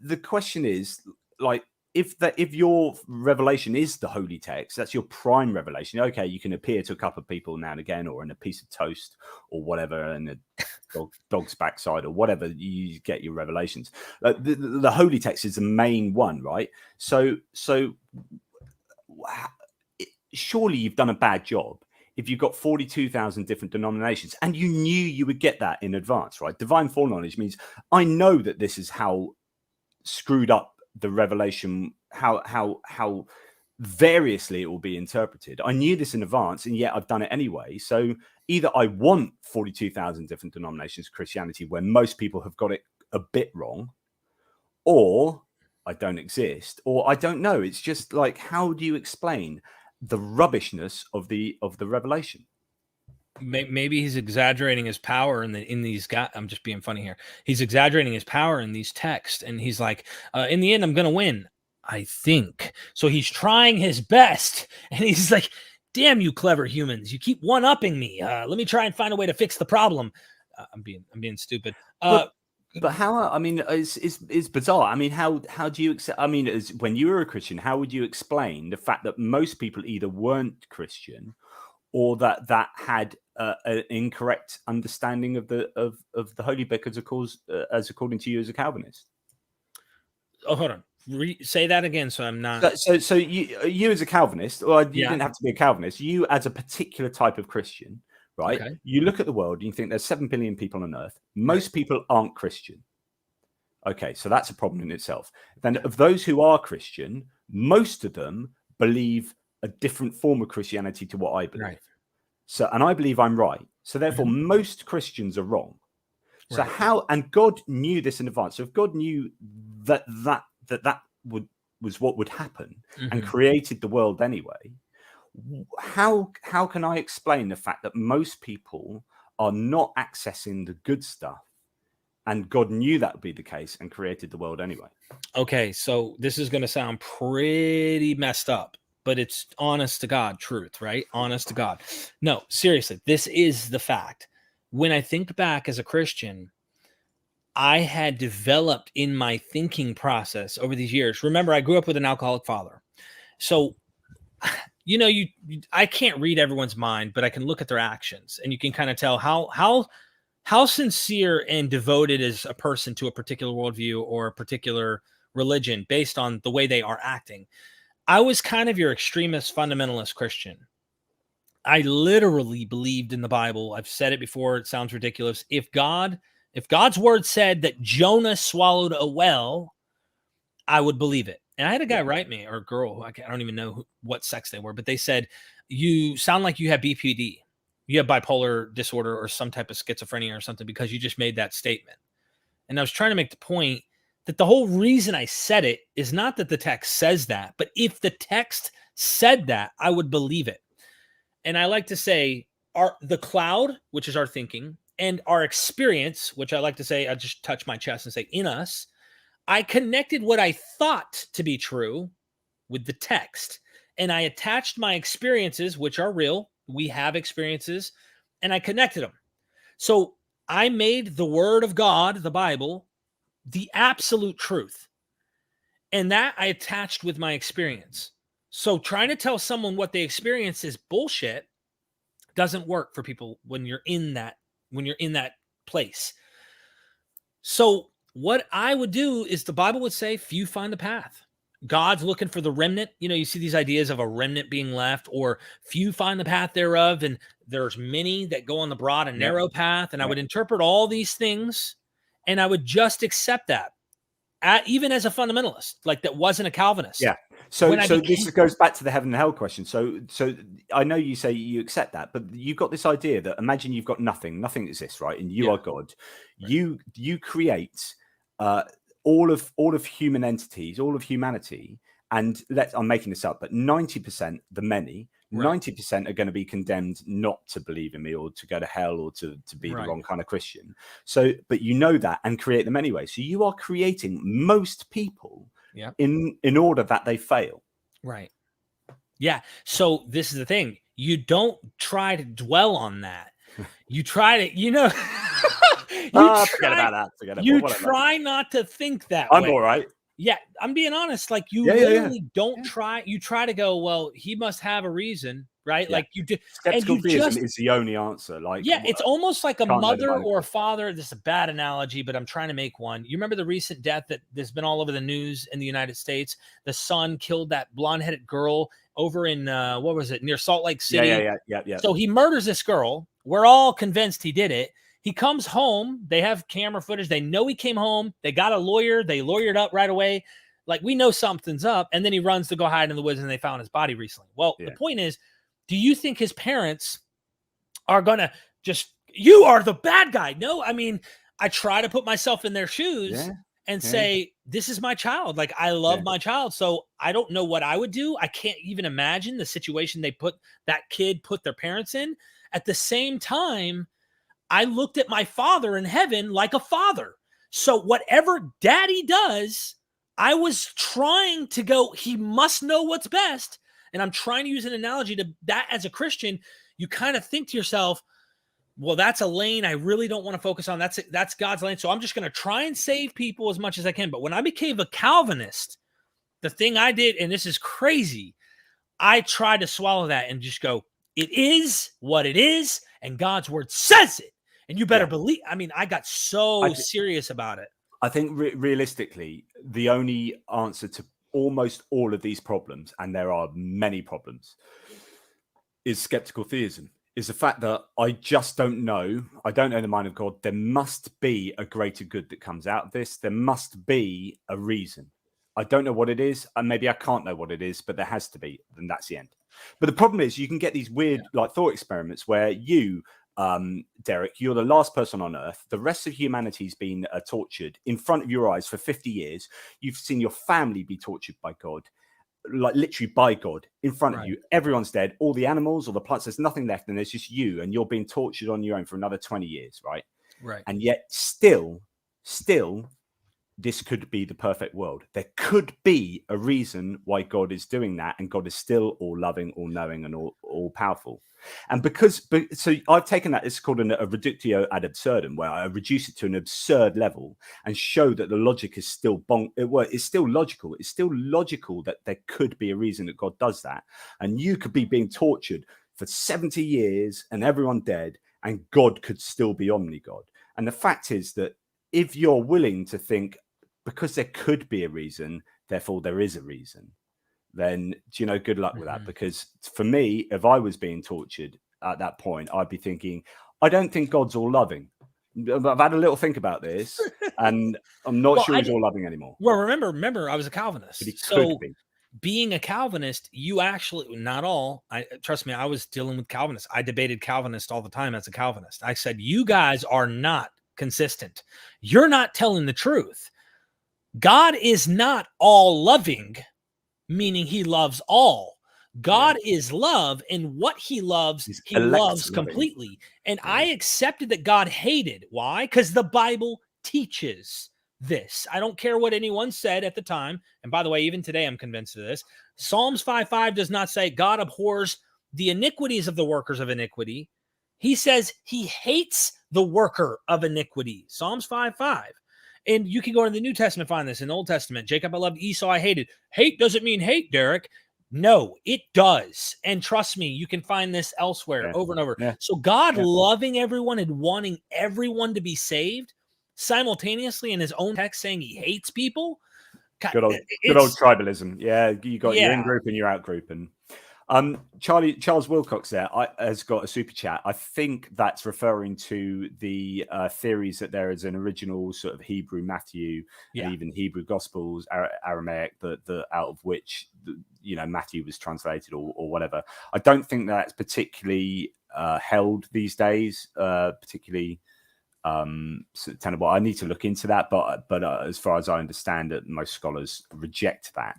the question is, like, if your revelation is the holy text, that's your prime revelation. Okay, you can appear to a couple of people now and again, or in a piece of toast or whatever, and a dog's backside or whatever, you get your revelations. The holy text is the main one, right? So surely you've done a bad job if you've got 42,000 different denominations and you knew you would get that in advance, right? Divine foreknowledge means I know that this is how screwed up the revelation, how variously it will be interpreted. I knew this in advance, and yet I've done it anyway. So either I want 42,000 different denominations of Christianity where most people have got it a bit wrong, or I don't exist, or I don't know. It's just like, how do you explain the rubbishness of the revelation? Maybe he's exaggerating his power in these guys. I'm just being funny here. He's exaggerating his power in these texts, and he's like, in the end, I'm going to win, I think. So he's trying his best, and he's like, damn you clever humans, you keep one-upping me. Let me try and find a way to fix the problem. I'm being stupid. But how? I mean, it's bizarre. I mean, how do you accept? I mean, when you were a Christian, how would you explain the fact that most people either weren't Christian, or that had an incorrect understanding of the Holy Book as according to you as a Calvinist? Oh, hold on. Say that again, so I'm not. So you as a Calvinist, or you didn't have to be a Calvinist. You as a particular type of Christian, right? Okay. You look at the world and you think there's 7 billion people on Earth. Most people aren't Christian. Okay, so that's a problem in itself. Then of those who are Christian, most of them believe a different form of Christianity to what I believe. Right. So, and I believe I'm right. So therefore, most Christians are wrong. So how? And God knew this in advance. So if God knew that was what would happen, and created the world anyway, how can I explain the fact that most people are not accessing the good stuff, and God knew that would be the case and created the world anyway? Okay, so this is going to sound pretty messed up, but it's honest to God truth, right? Honest to God. No, seriously, this is the fact. When I think back as a Christian, I had developed in my thinking process over these years. Remember, I grew up with an alcoholic father. So, I can't read everyone's mind, but I can look at their actions, and you can kind of tell how sincere and devoted is a person to a particular worldview or a particular religion based on the way they are acting. I was kind of your extremist fundamentalist Christian. I literally believed in the Bible. I've said it before. It sounds ridiculous. If God's word said that Jonah swallowed a whale, I would believe it. And I had a guy write me, or a girl, I don't even know what sex they were, but they said, you sound like you have BPD. You have bipolar disorder or some type of schizophrenia or something, because you just made that statement. And I was trying to make the point that the whole reason I said it is not that the text says that, but if the text said that, I would believe it. And I like to say the cloud, which is our thinking, and our experience, which I like to say, I just touch my chest and say, in us, I connected what I thought to be true with the text. And I attached my experiences, which are real. We have experiences, and I connected them. So I made the word of God, the Bible, the absolute truth. And that I attached with my experience. So trying to tell someone what they experience is bullshit doesn't work for people when you're in that place. So what I would do is, the Bible would say, few find the path. God's looking for the remnant. You see these ideas of a remnant being left, or few find the path thereof, and there's many that go on the broad and narrow path. And I would interpret all these things, and I would just accept that, even as a fundamentalist, like that wasn't a Calvinist. Yeah. So this goes back to the heaven and hell question. So I know you say you accept that, but you've got this idea that, imagine you've got nothing exists, right? And you are God. Right. You create all of human entities, all of humanity, and I'm making this up, but 90%, the many, 90% are going to be condemned not to believe in me, or to go to hell, or to be the wrong kind of Christian. So, but that, and create them anyway. So you are creating most people in order that they fail. Right. Yeah. So this is the thing. You don't try to dwell on that. You try to, forget about that. You try not to think that way. I'm all right. Yeah, I'm being honest. Like, you literally don't try. You try to go, well, he must have a reason, right? Yeah. Like, you do. Skeptical theism is the only answer. Like, it's almost like a mother or a father. This is a bad analogy, but I'm trying to make one. You remember the recent death that's been all over the news in the United States? The son killed that blonde-headed girl over in what was it, near Salt Lake City? Yeah. So he murders this girl. We're all convinced he did it. He comes home. They have camera footage. They know he came home. They got a lawyer. They lawyered up right away. Like, we know something's up. And then he runs to go hide in the woods, and they found his body recently. Well, the point is, do you think his parents are going to just, you are the bad guy? No, I mean, I try to put myself in their shoes and say, this is my child. Like, I love my child. So I don't know what I would do. I can't even imagine the situation that kid put their parents in. At the same time, I looked at my father in heaven like a father. So whatever daddy does, I was trying to go, he must know what's best. And I'm trying to use an analogy to that. As a Christian, you kind of think to yourself, well, that's a lane I really don't want to focus on. That's God's lane. So I'm just going to try and save people as much as I can. But when I became a Calvinist, the thing I did, and this is crazy, I tried to swallow that and just go, it is what it is, and God's word says it. And you better believe. I mean, I got so serious about it. I think realistically, the only answer to almost all of these problems, and there are many problems, is skeptical theism. Is the fact that I just don't know. I don't know the mind of God. There must be a greater good that comes out of this. There must be a reason. I don't know what it is, and maybe I can't know what it is, but there has to be. Then that's the end. But the problem is, you can get these weird, like, thought experiments where you, Derek, you're the last person on earth. The rest of humanity's been tortured in front of your eyes for 50 years. You've seen your family be tortured by God. Like, literally by God in front of you. Everyone's dead. All the animals, all the plants, there's nothing left, and there's just you, and you're being tortured on your own for another 20 years, right? And yet still this could be the perfect world. There could be a reason why God is doing that, and God is still all loving, all knowing, and all powerful. And so I've taken that, it's called a reductio ad absurdum, where I reduce it to an absurd level and show that the logic is still it's still logical. It's still logical that there could be a reason that God does that. And you could be being tortured for 70 years and everyone dead, and God could still be omni-God. And the fact is that if you're willing to think, because there could be a reason, therefore there is a reason, then, good luck with that. Because for me, if I was being tortured at that point, I'd be thinking, I don't think God's all loving. I've had a little think about this, and I'm not sure he's all loving anymore. Well, remember, I was a Calvinist. But he could be. Being a Calvinist, you actually, not all, trust me, I was dealing with Calvinists. I debated Calvinists all the time as a Calvinist. I said, you guys are not consistent. You're not telling the truth. God is not all loving, meaning he loves all. God is love, and what he loves, he loves completely. And I accepted that God hated. Why? Because the Bible teaches this. I don't care what anyone said at the time. And by the way, even today, I'm convinced of this. Psalms 5:5 does not say God abhors the iniquities of the workers of iniquity. He says he hates the worker of iniquity. Psalms 5:5. And you can go in the New Testament, find this in the Old Testament. Jacob I loved, Esau I hated. Hate doesn't mean hate, Derek. No, it does. And trust me, you can find this elsewhere over and over. So God loving everyone and wanting everyone to be saved, simultaneously in his own text saying he hates people. Good old tribalism. Yeah, you got your in-group and your out-group. And Charles Wilcox there has got a super chat. I think that's referring to the theories that there is an original sort of Hebrew Matthew and even Hebrew Gospels, Aramaic, the out of which Matthew was translated or whatever. I don't think that's particularly held these days, particularly tenable. I need to look into that, but as far as I understand it, most scholars reject that.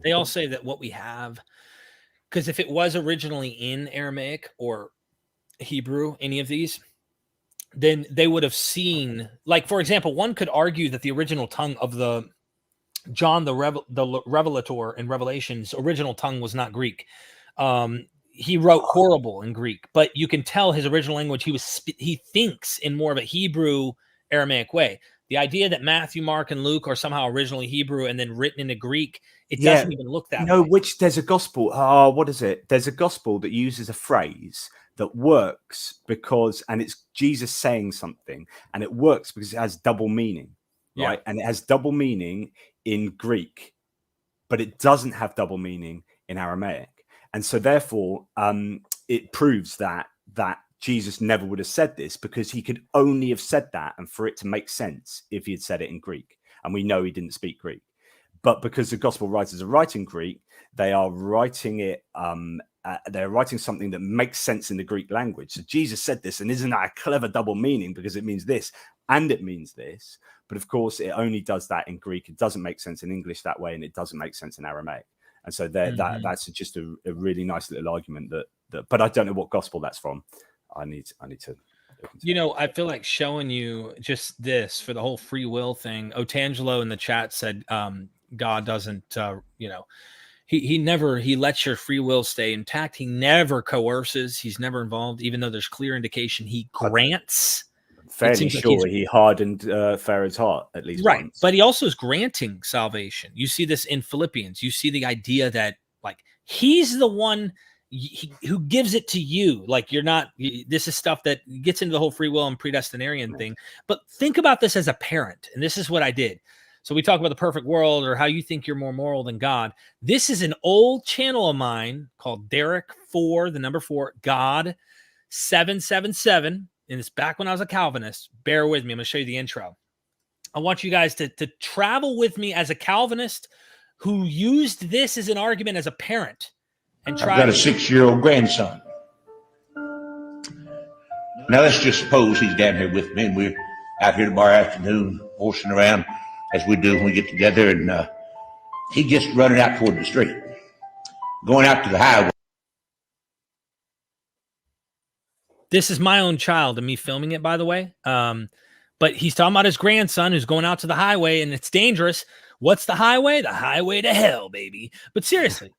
They all say that what we have, because if it was originally in Aramaic or Hebrew, any of these, then they would have seen, like, for example, one could argue that the original tongue of the John the Revelator in Revelation's original tongue was not Greek. He wrote horrible in Greek, but you can tell his original language, he thinks in more of a Hebrew Aramaic way. The idea that Matthew, Mark, and Luke are somehow originally Hebrew and then written into Greek, it doesn't even look that way. Which there's a gospel. Oh, what is it? There's a gospel that uses a phrase that works and it's Jesus saying something, and it works because it has double meaning, right? And it has double meaning in Greek, but it doesn't have double meaning in Aramaic. And so therefore, it proves that Jesus never would have said this, because he could only have said that and for it to make sense if he had said it in Greek. And we know he didn't speak Greek. But because the gospel writers are writing Greek, they are writing it. They're writing something that makes sense in the Greek language. So Jesus said this, and isn't that a clever double meaning, because it means this and it means this? But of course, it only does that in Greek. It doesn't make sense in English that way, and it doesn't make sense in Aramaic. And so that's just a really nice little argument that. But I don't know what gospel that's from. I need to. You know, I feel like showing you just this for the whole free will thing. Otangelo in the chat said, God doesn't, he lets your free will stay intact. He never coerces. He's never involved, even though there's clear indication he grants. Fairly sure he hardened Pharaoh's heart at least once. But he also is granting salvation. You see this in Philippians. You see the idea that like he's the one who gives it to you. Like you're not, this is stuff that gets into the whole free will and predestinarian thing. But think about this as a parent. And this is what I did. So we talk about the perfect world or how you think you're more moral than God. This is an old channel of mine called Derek 4, the number 4, God 777. And it's back when I was a Calvinist. Bear with me. I'm going to show you the intro. I want you guys to travel with me as a Calvinist who used this as an argument as a parent. And I've got a 6-year-old grandson. Now let's just suppose he's down here with me, and we're out here tomorrow afternoon horsing around as we do when we get together, and he gets running out toward the street, going out to the highway. This is my own child and me filming it, by the way. But he's talking about his grandson who's going out to the highway, and it's dangerous. What's the highway? The highway to hell, baby. But seriously,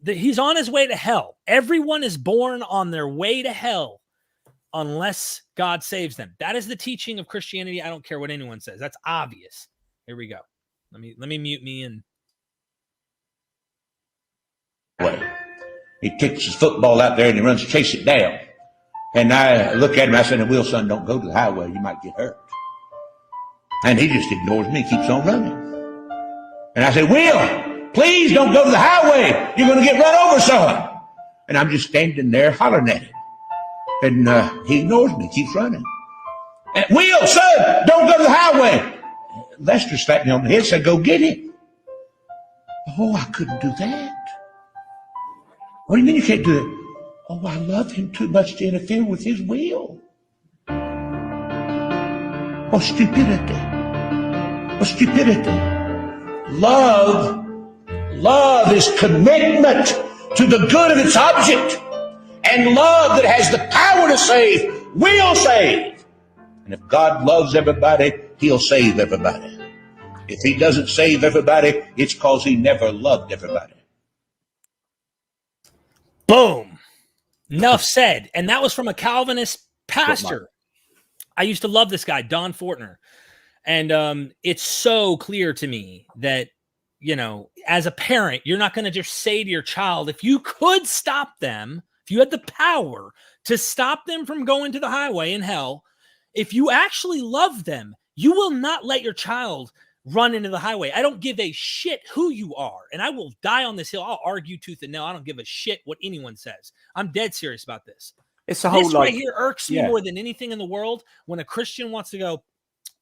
he's on his way to hell. Everyone is born on their way to hell unless God saves them. That is the teaching of Christianity. I don't care what anyone says. That's obvious. Here we go. Let me mute me and. He kicks his football out there and he runs to chase it down. And I look at him, I said, Will, son, don't go to the highway. You might get hurt. And he just ignores me, keeps on running. And I said, Will, please don't go to the highway. You're going to get run over, son. And I'm just standing there hollering at him. And he ignores me, keeps running. And, Will, son, don't go to the highway. Lester slapped me on the head and said, go get him. Oh, I couldn't do that. What do you mean you can't do that? Oh, I love him too much to interfere with his will. Oh, stupidity. Oh, stupidity. Love is commitment to the good of its object. And love that has the power to save will save. And if God loves everybody, he'll save everybody. If he doesn't save everybody, it's because he never loved everybody. Boom. Enough said. And that was from a Calvinist pastor. I used to love this guy, Don Fortner. And it's so clear to me that, as a parent, you're not going to just say to your child, if you could stop them, if you had the power to stop them from going to the highway in hell, if you actually love them, you will not let your child run into the highway. I don't give a shit who you are. And I will die on this hill. I'll argue tooth and nail. I don't give a shit what anyone says. I'm dead serious about this. It's a whole this right here irks me more than anything in the world when a Christian wants to go,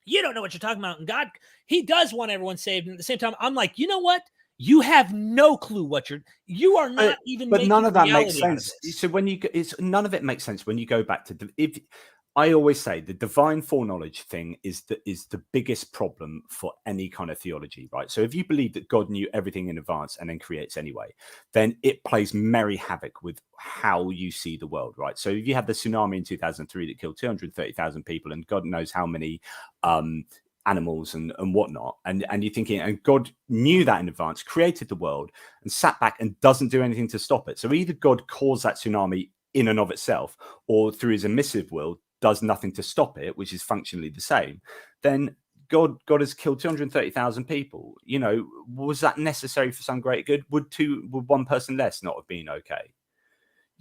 you don't know what you're talking about. And God, he does want everyone saved. And at the same time, I'm like, you know what? You have no clue what you are not even. But none of that makes sense. So none of it makes sense when you go back to I always say the divine foreknowledge thing is the biggest problem for any kind of theology, right? So if you believe that God knew everything in advance and then creates anyway, then it plays merry havoc with how you see the world, right? So if you had the tsunami in 2003 that killed 230,000 people and God knows how many animals and whatnot, and you're thinking, and God knew that in advance, created the world and sat back and doesn't do anything to stop it. So either God caused that tsunami in and of itself, or through his emissive will, does nothing to stop it, which is functionally the same, then God has killed 230,000 people. Was that necessary for some great good? Would one person less not have been okay?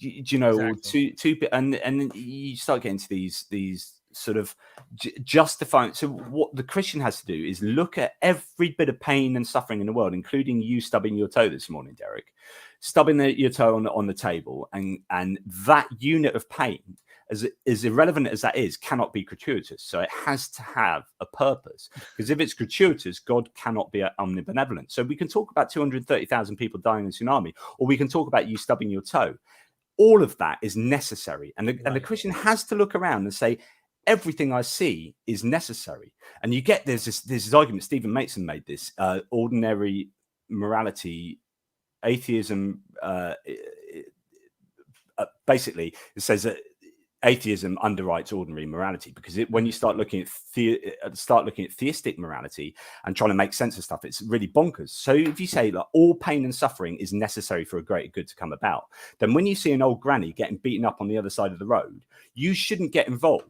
Exactly. And you start getting to these sort of justifying. So what the Christian has to do is look at every bit of pain and suffering in the world, including you stubbing your toe this morning, Derek, stubbing your toe on the table, and that unit of pain, as irrelevant as that is, cannot be gratuitous. So it has to have a purpose, because if it's gratuitous, God cannot be omnibenevolent. So we can talk about 230,000 people dying in a tsunami, or we can talk about you stubbing your toe. All of that is necessary. And the Christian has to look around and say, everything I see is necessary. And you get there's this argument, Stephen Mason made this, ordinary morality, atheism, basically it says that atheism underwrites ordinary morality, because when you start looking at theistic morality and trying to make sense of stuff, it's really bonkers. So if you say that all pain and suffering is necessary for a greater good to come about, then when you see an old granny getting beaten up on the other side of the road, you shouldn't get involved.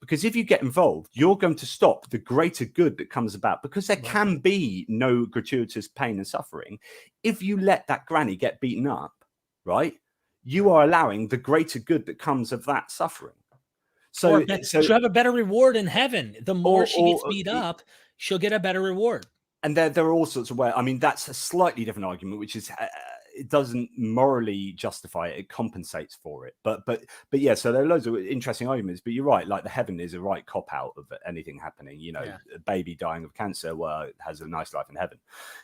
Because if you get involved, you're going to stop the greater good that comes about, because there can be no gratuitous pain and suffering. If you let that granny get beaten up, right, you are allowing the greater good that comes of that suffering. So she'll have a better reward in heaven. The more she gets beat up, she'll get a better reward. And there are all sorts of ways. I mean, that's a slightly different argument, which is it doesn't morally justify it; it compensates for it. But yeah. So there are loads of interesting arguments. But you're right. Like the heaven is a right cop out of anything happening. You know, a baby dying of cancer, well, has a nice life in heaven.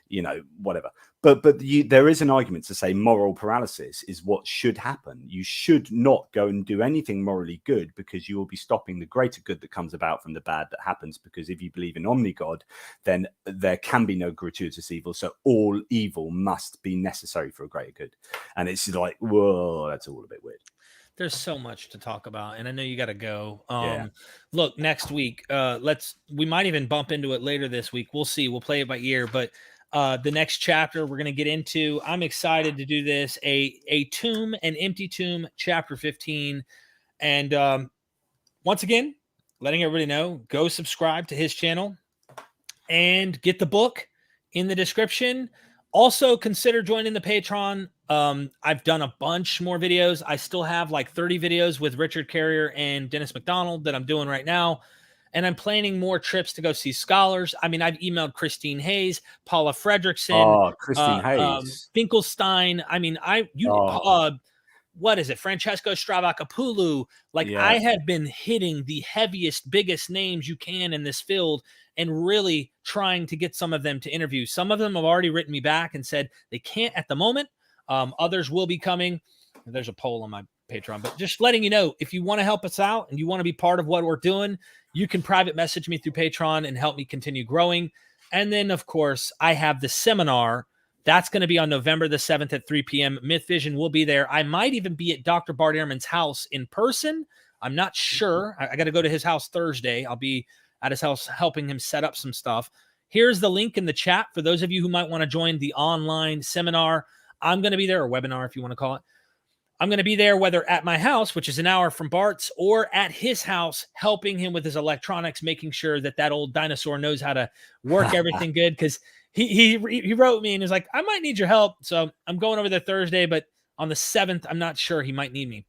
You know, whatever. But there is an argument to say moral paralysis is what should happen. You should not go and do anything morally good, because you will be stopping the greater good that comes about from the bad that happens. Because if you believe in omni-God, then there can be no gratuitous evil. So all evil must be necessary for a greater good. And it's like, whoa, that's all a bit weird. There's so much to talk about, and I know you got to go. Look, next week, we might even bump into it later this week. We'll see. We'll play it by ear, but the next chapter we're going to get into, I'm excited to do this, a tomb, an empty tomb, chapter 15. And once again, letting everybody know, go subscribe to his channel and get the book in the description. Also consider joining the Patreon. I've done a bunch more videos. I still have like 30 videos with Richard Carrier and Dennis McDonald that I'm doing right now. And I'm planning more trips to go see scholars. I mean, I've emailed Christine Hayes, Paula Fredrickson, Christine Hayes, Finkelstein. I mean, what is it? Francesco Stravacapoulou. I have been hitting the heaviest, biggest names you can in this field and really trying to get some of them to interview. Some of them have already written me back and said they can't at the moment. Others will be coming. There's a poll on my Patreon, but just letting you know, if you want to help us out and you want to be part of what we're doing, you can private message me through Patreon and help me continue growing. And then, of course, I have the seminar. That's going to be on November the 7th at 3 p.m. MythVision will be there. I might even be at Dr. Bart Ehrman's house in person. I'm not sure. I got to go to his house Thursday. I'll be at his house helping him set up some stuff. Here's the link in the chat for those of you who might want to join the online seminar. I'm going to be there, or webinar if you want to call it. I'm going to be there whether at my house, which is an hour from Bart's, or at his house, helping him with his electronics, making sure that old dinosaur knows how to work everything good. Because he wrote me and was like, I might need your help. So I'm going over there Thursday, but on the 7th, I'm not sure. He might need me.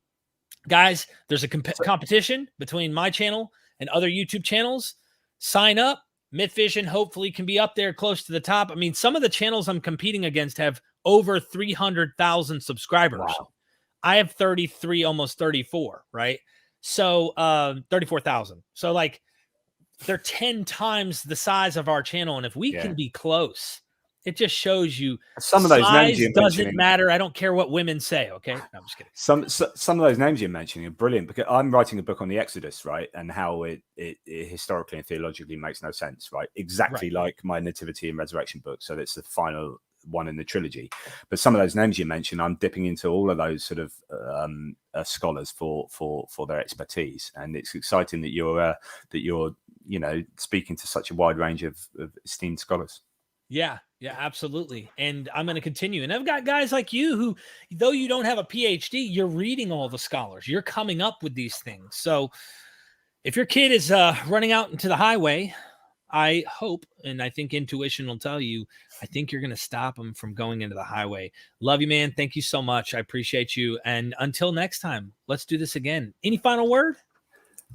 Guys, there's a competition between my channel and other YouTube channels. Sign up. MythVision hopefully can be up there close to the top. I mean, some of the channels I'm competing against have over 300,000 subscribers. Wow. I have 33, almost 34, right? So 34,000. So they're 10 times the size of our channel. And if we can be close, it just shows you some of those names you're doesn't matter. I don't care what women say. Okay. No, I'm just kidding. Some of those names you're mentioning are brilliant, because I'm writing a book on the Exodus, right? And how it historically and theologically makes no sense, right? Exactly like my Nativity and Resurrection book. So that's the final one in the trilogy. But some of those names you mentioned, I'm dipping into all of those sort of scholars for their expertise. And it's exciting that you're speaking to such a wide range of esteemed scholars. Yeah, absolutely. And I'm going to continue. And I've got guys like you who, though you don't have a PhD, you're reading all the scholars. You're coming up with these things. So if your kid is running out into the highway, I hope, and I think intuition will tell you, I think you're going to stop them from going into the highway. Love you, man. Thank you so much. I appreciate you. And until next time, let's do this again. Any final word?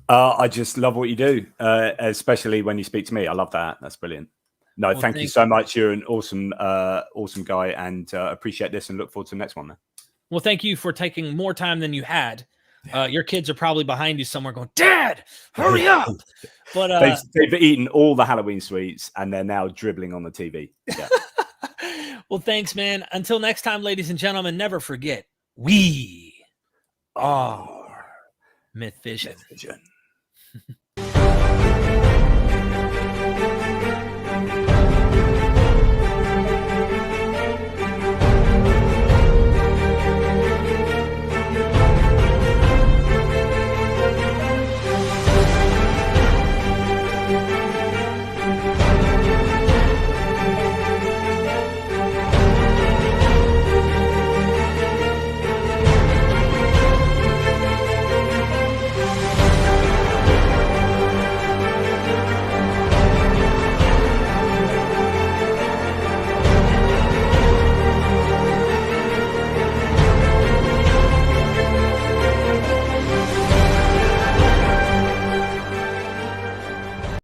I just love what you do, especially when you speak to me. I love that. That's brilliant. No, well, thank you so much. You're an awesome guy, and appreciate this and look forward to the next one, man. Well, thank you for taking more time than you had Your kids are probably behind you somewhere going, Dad, hurry up. But they've eaten all the Halloween sweets and they're now dribbling on the TV. Yeah. Well, thanks, man. Until next time, ladies and gentlemen, never forget, we are MythVision. MythVision.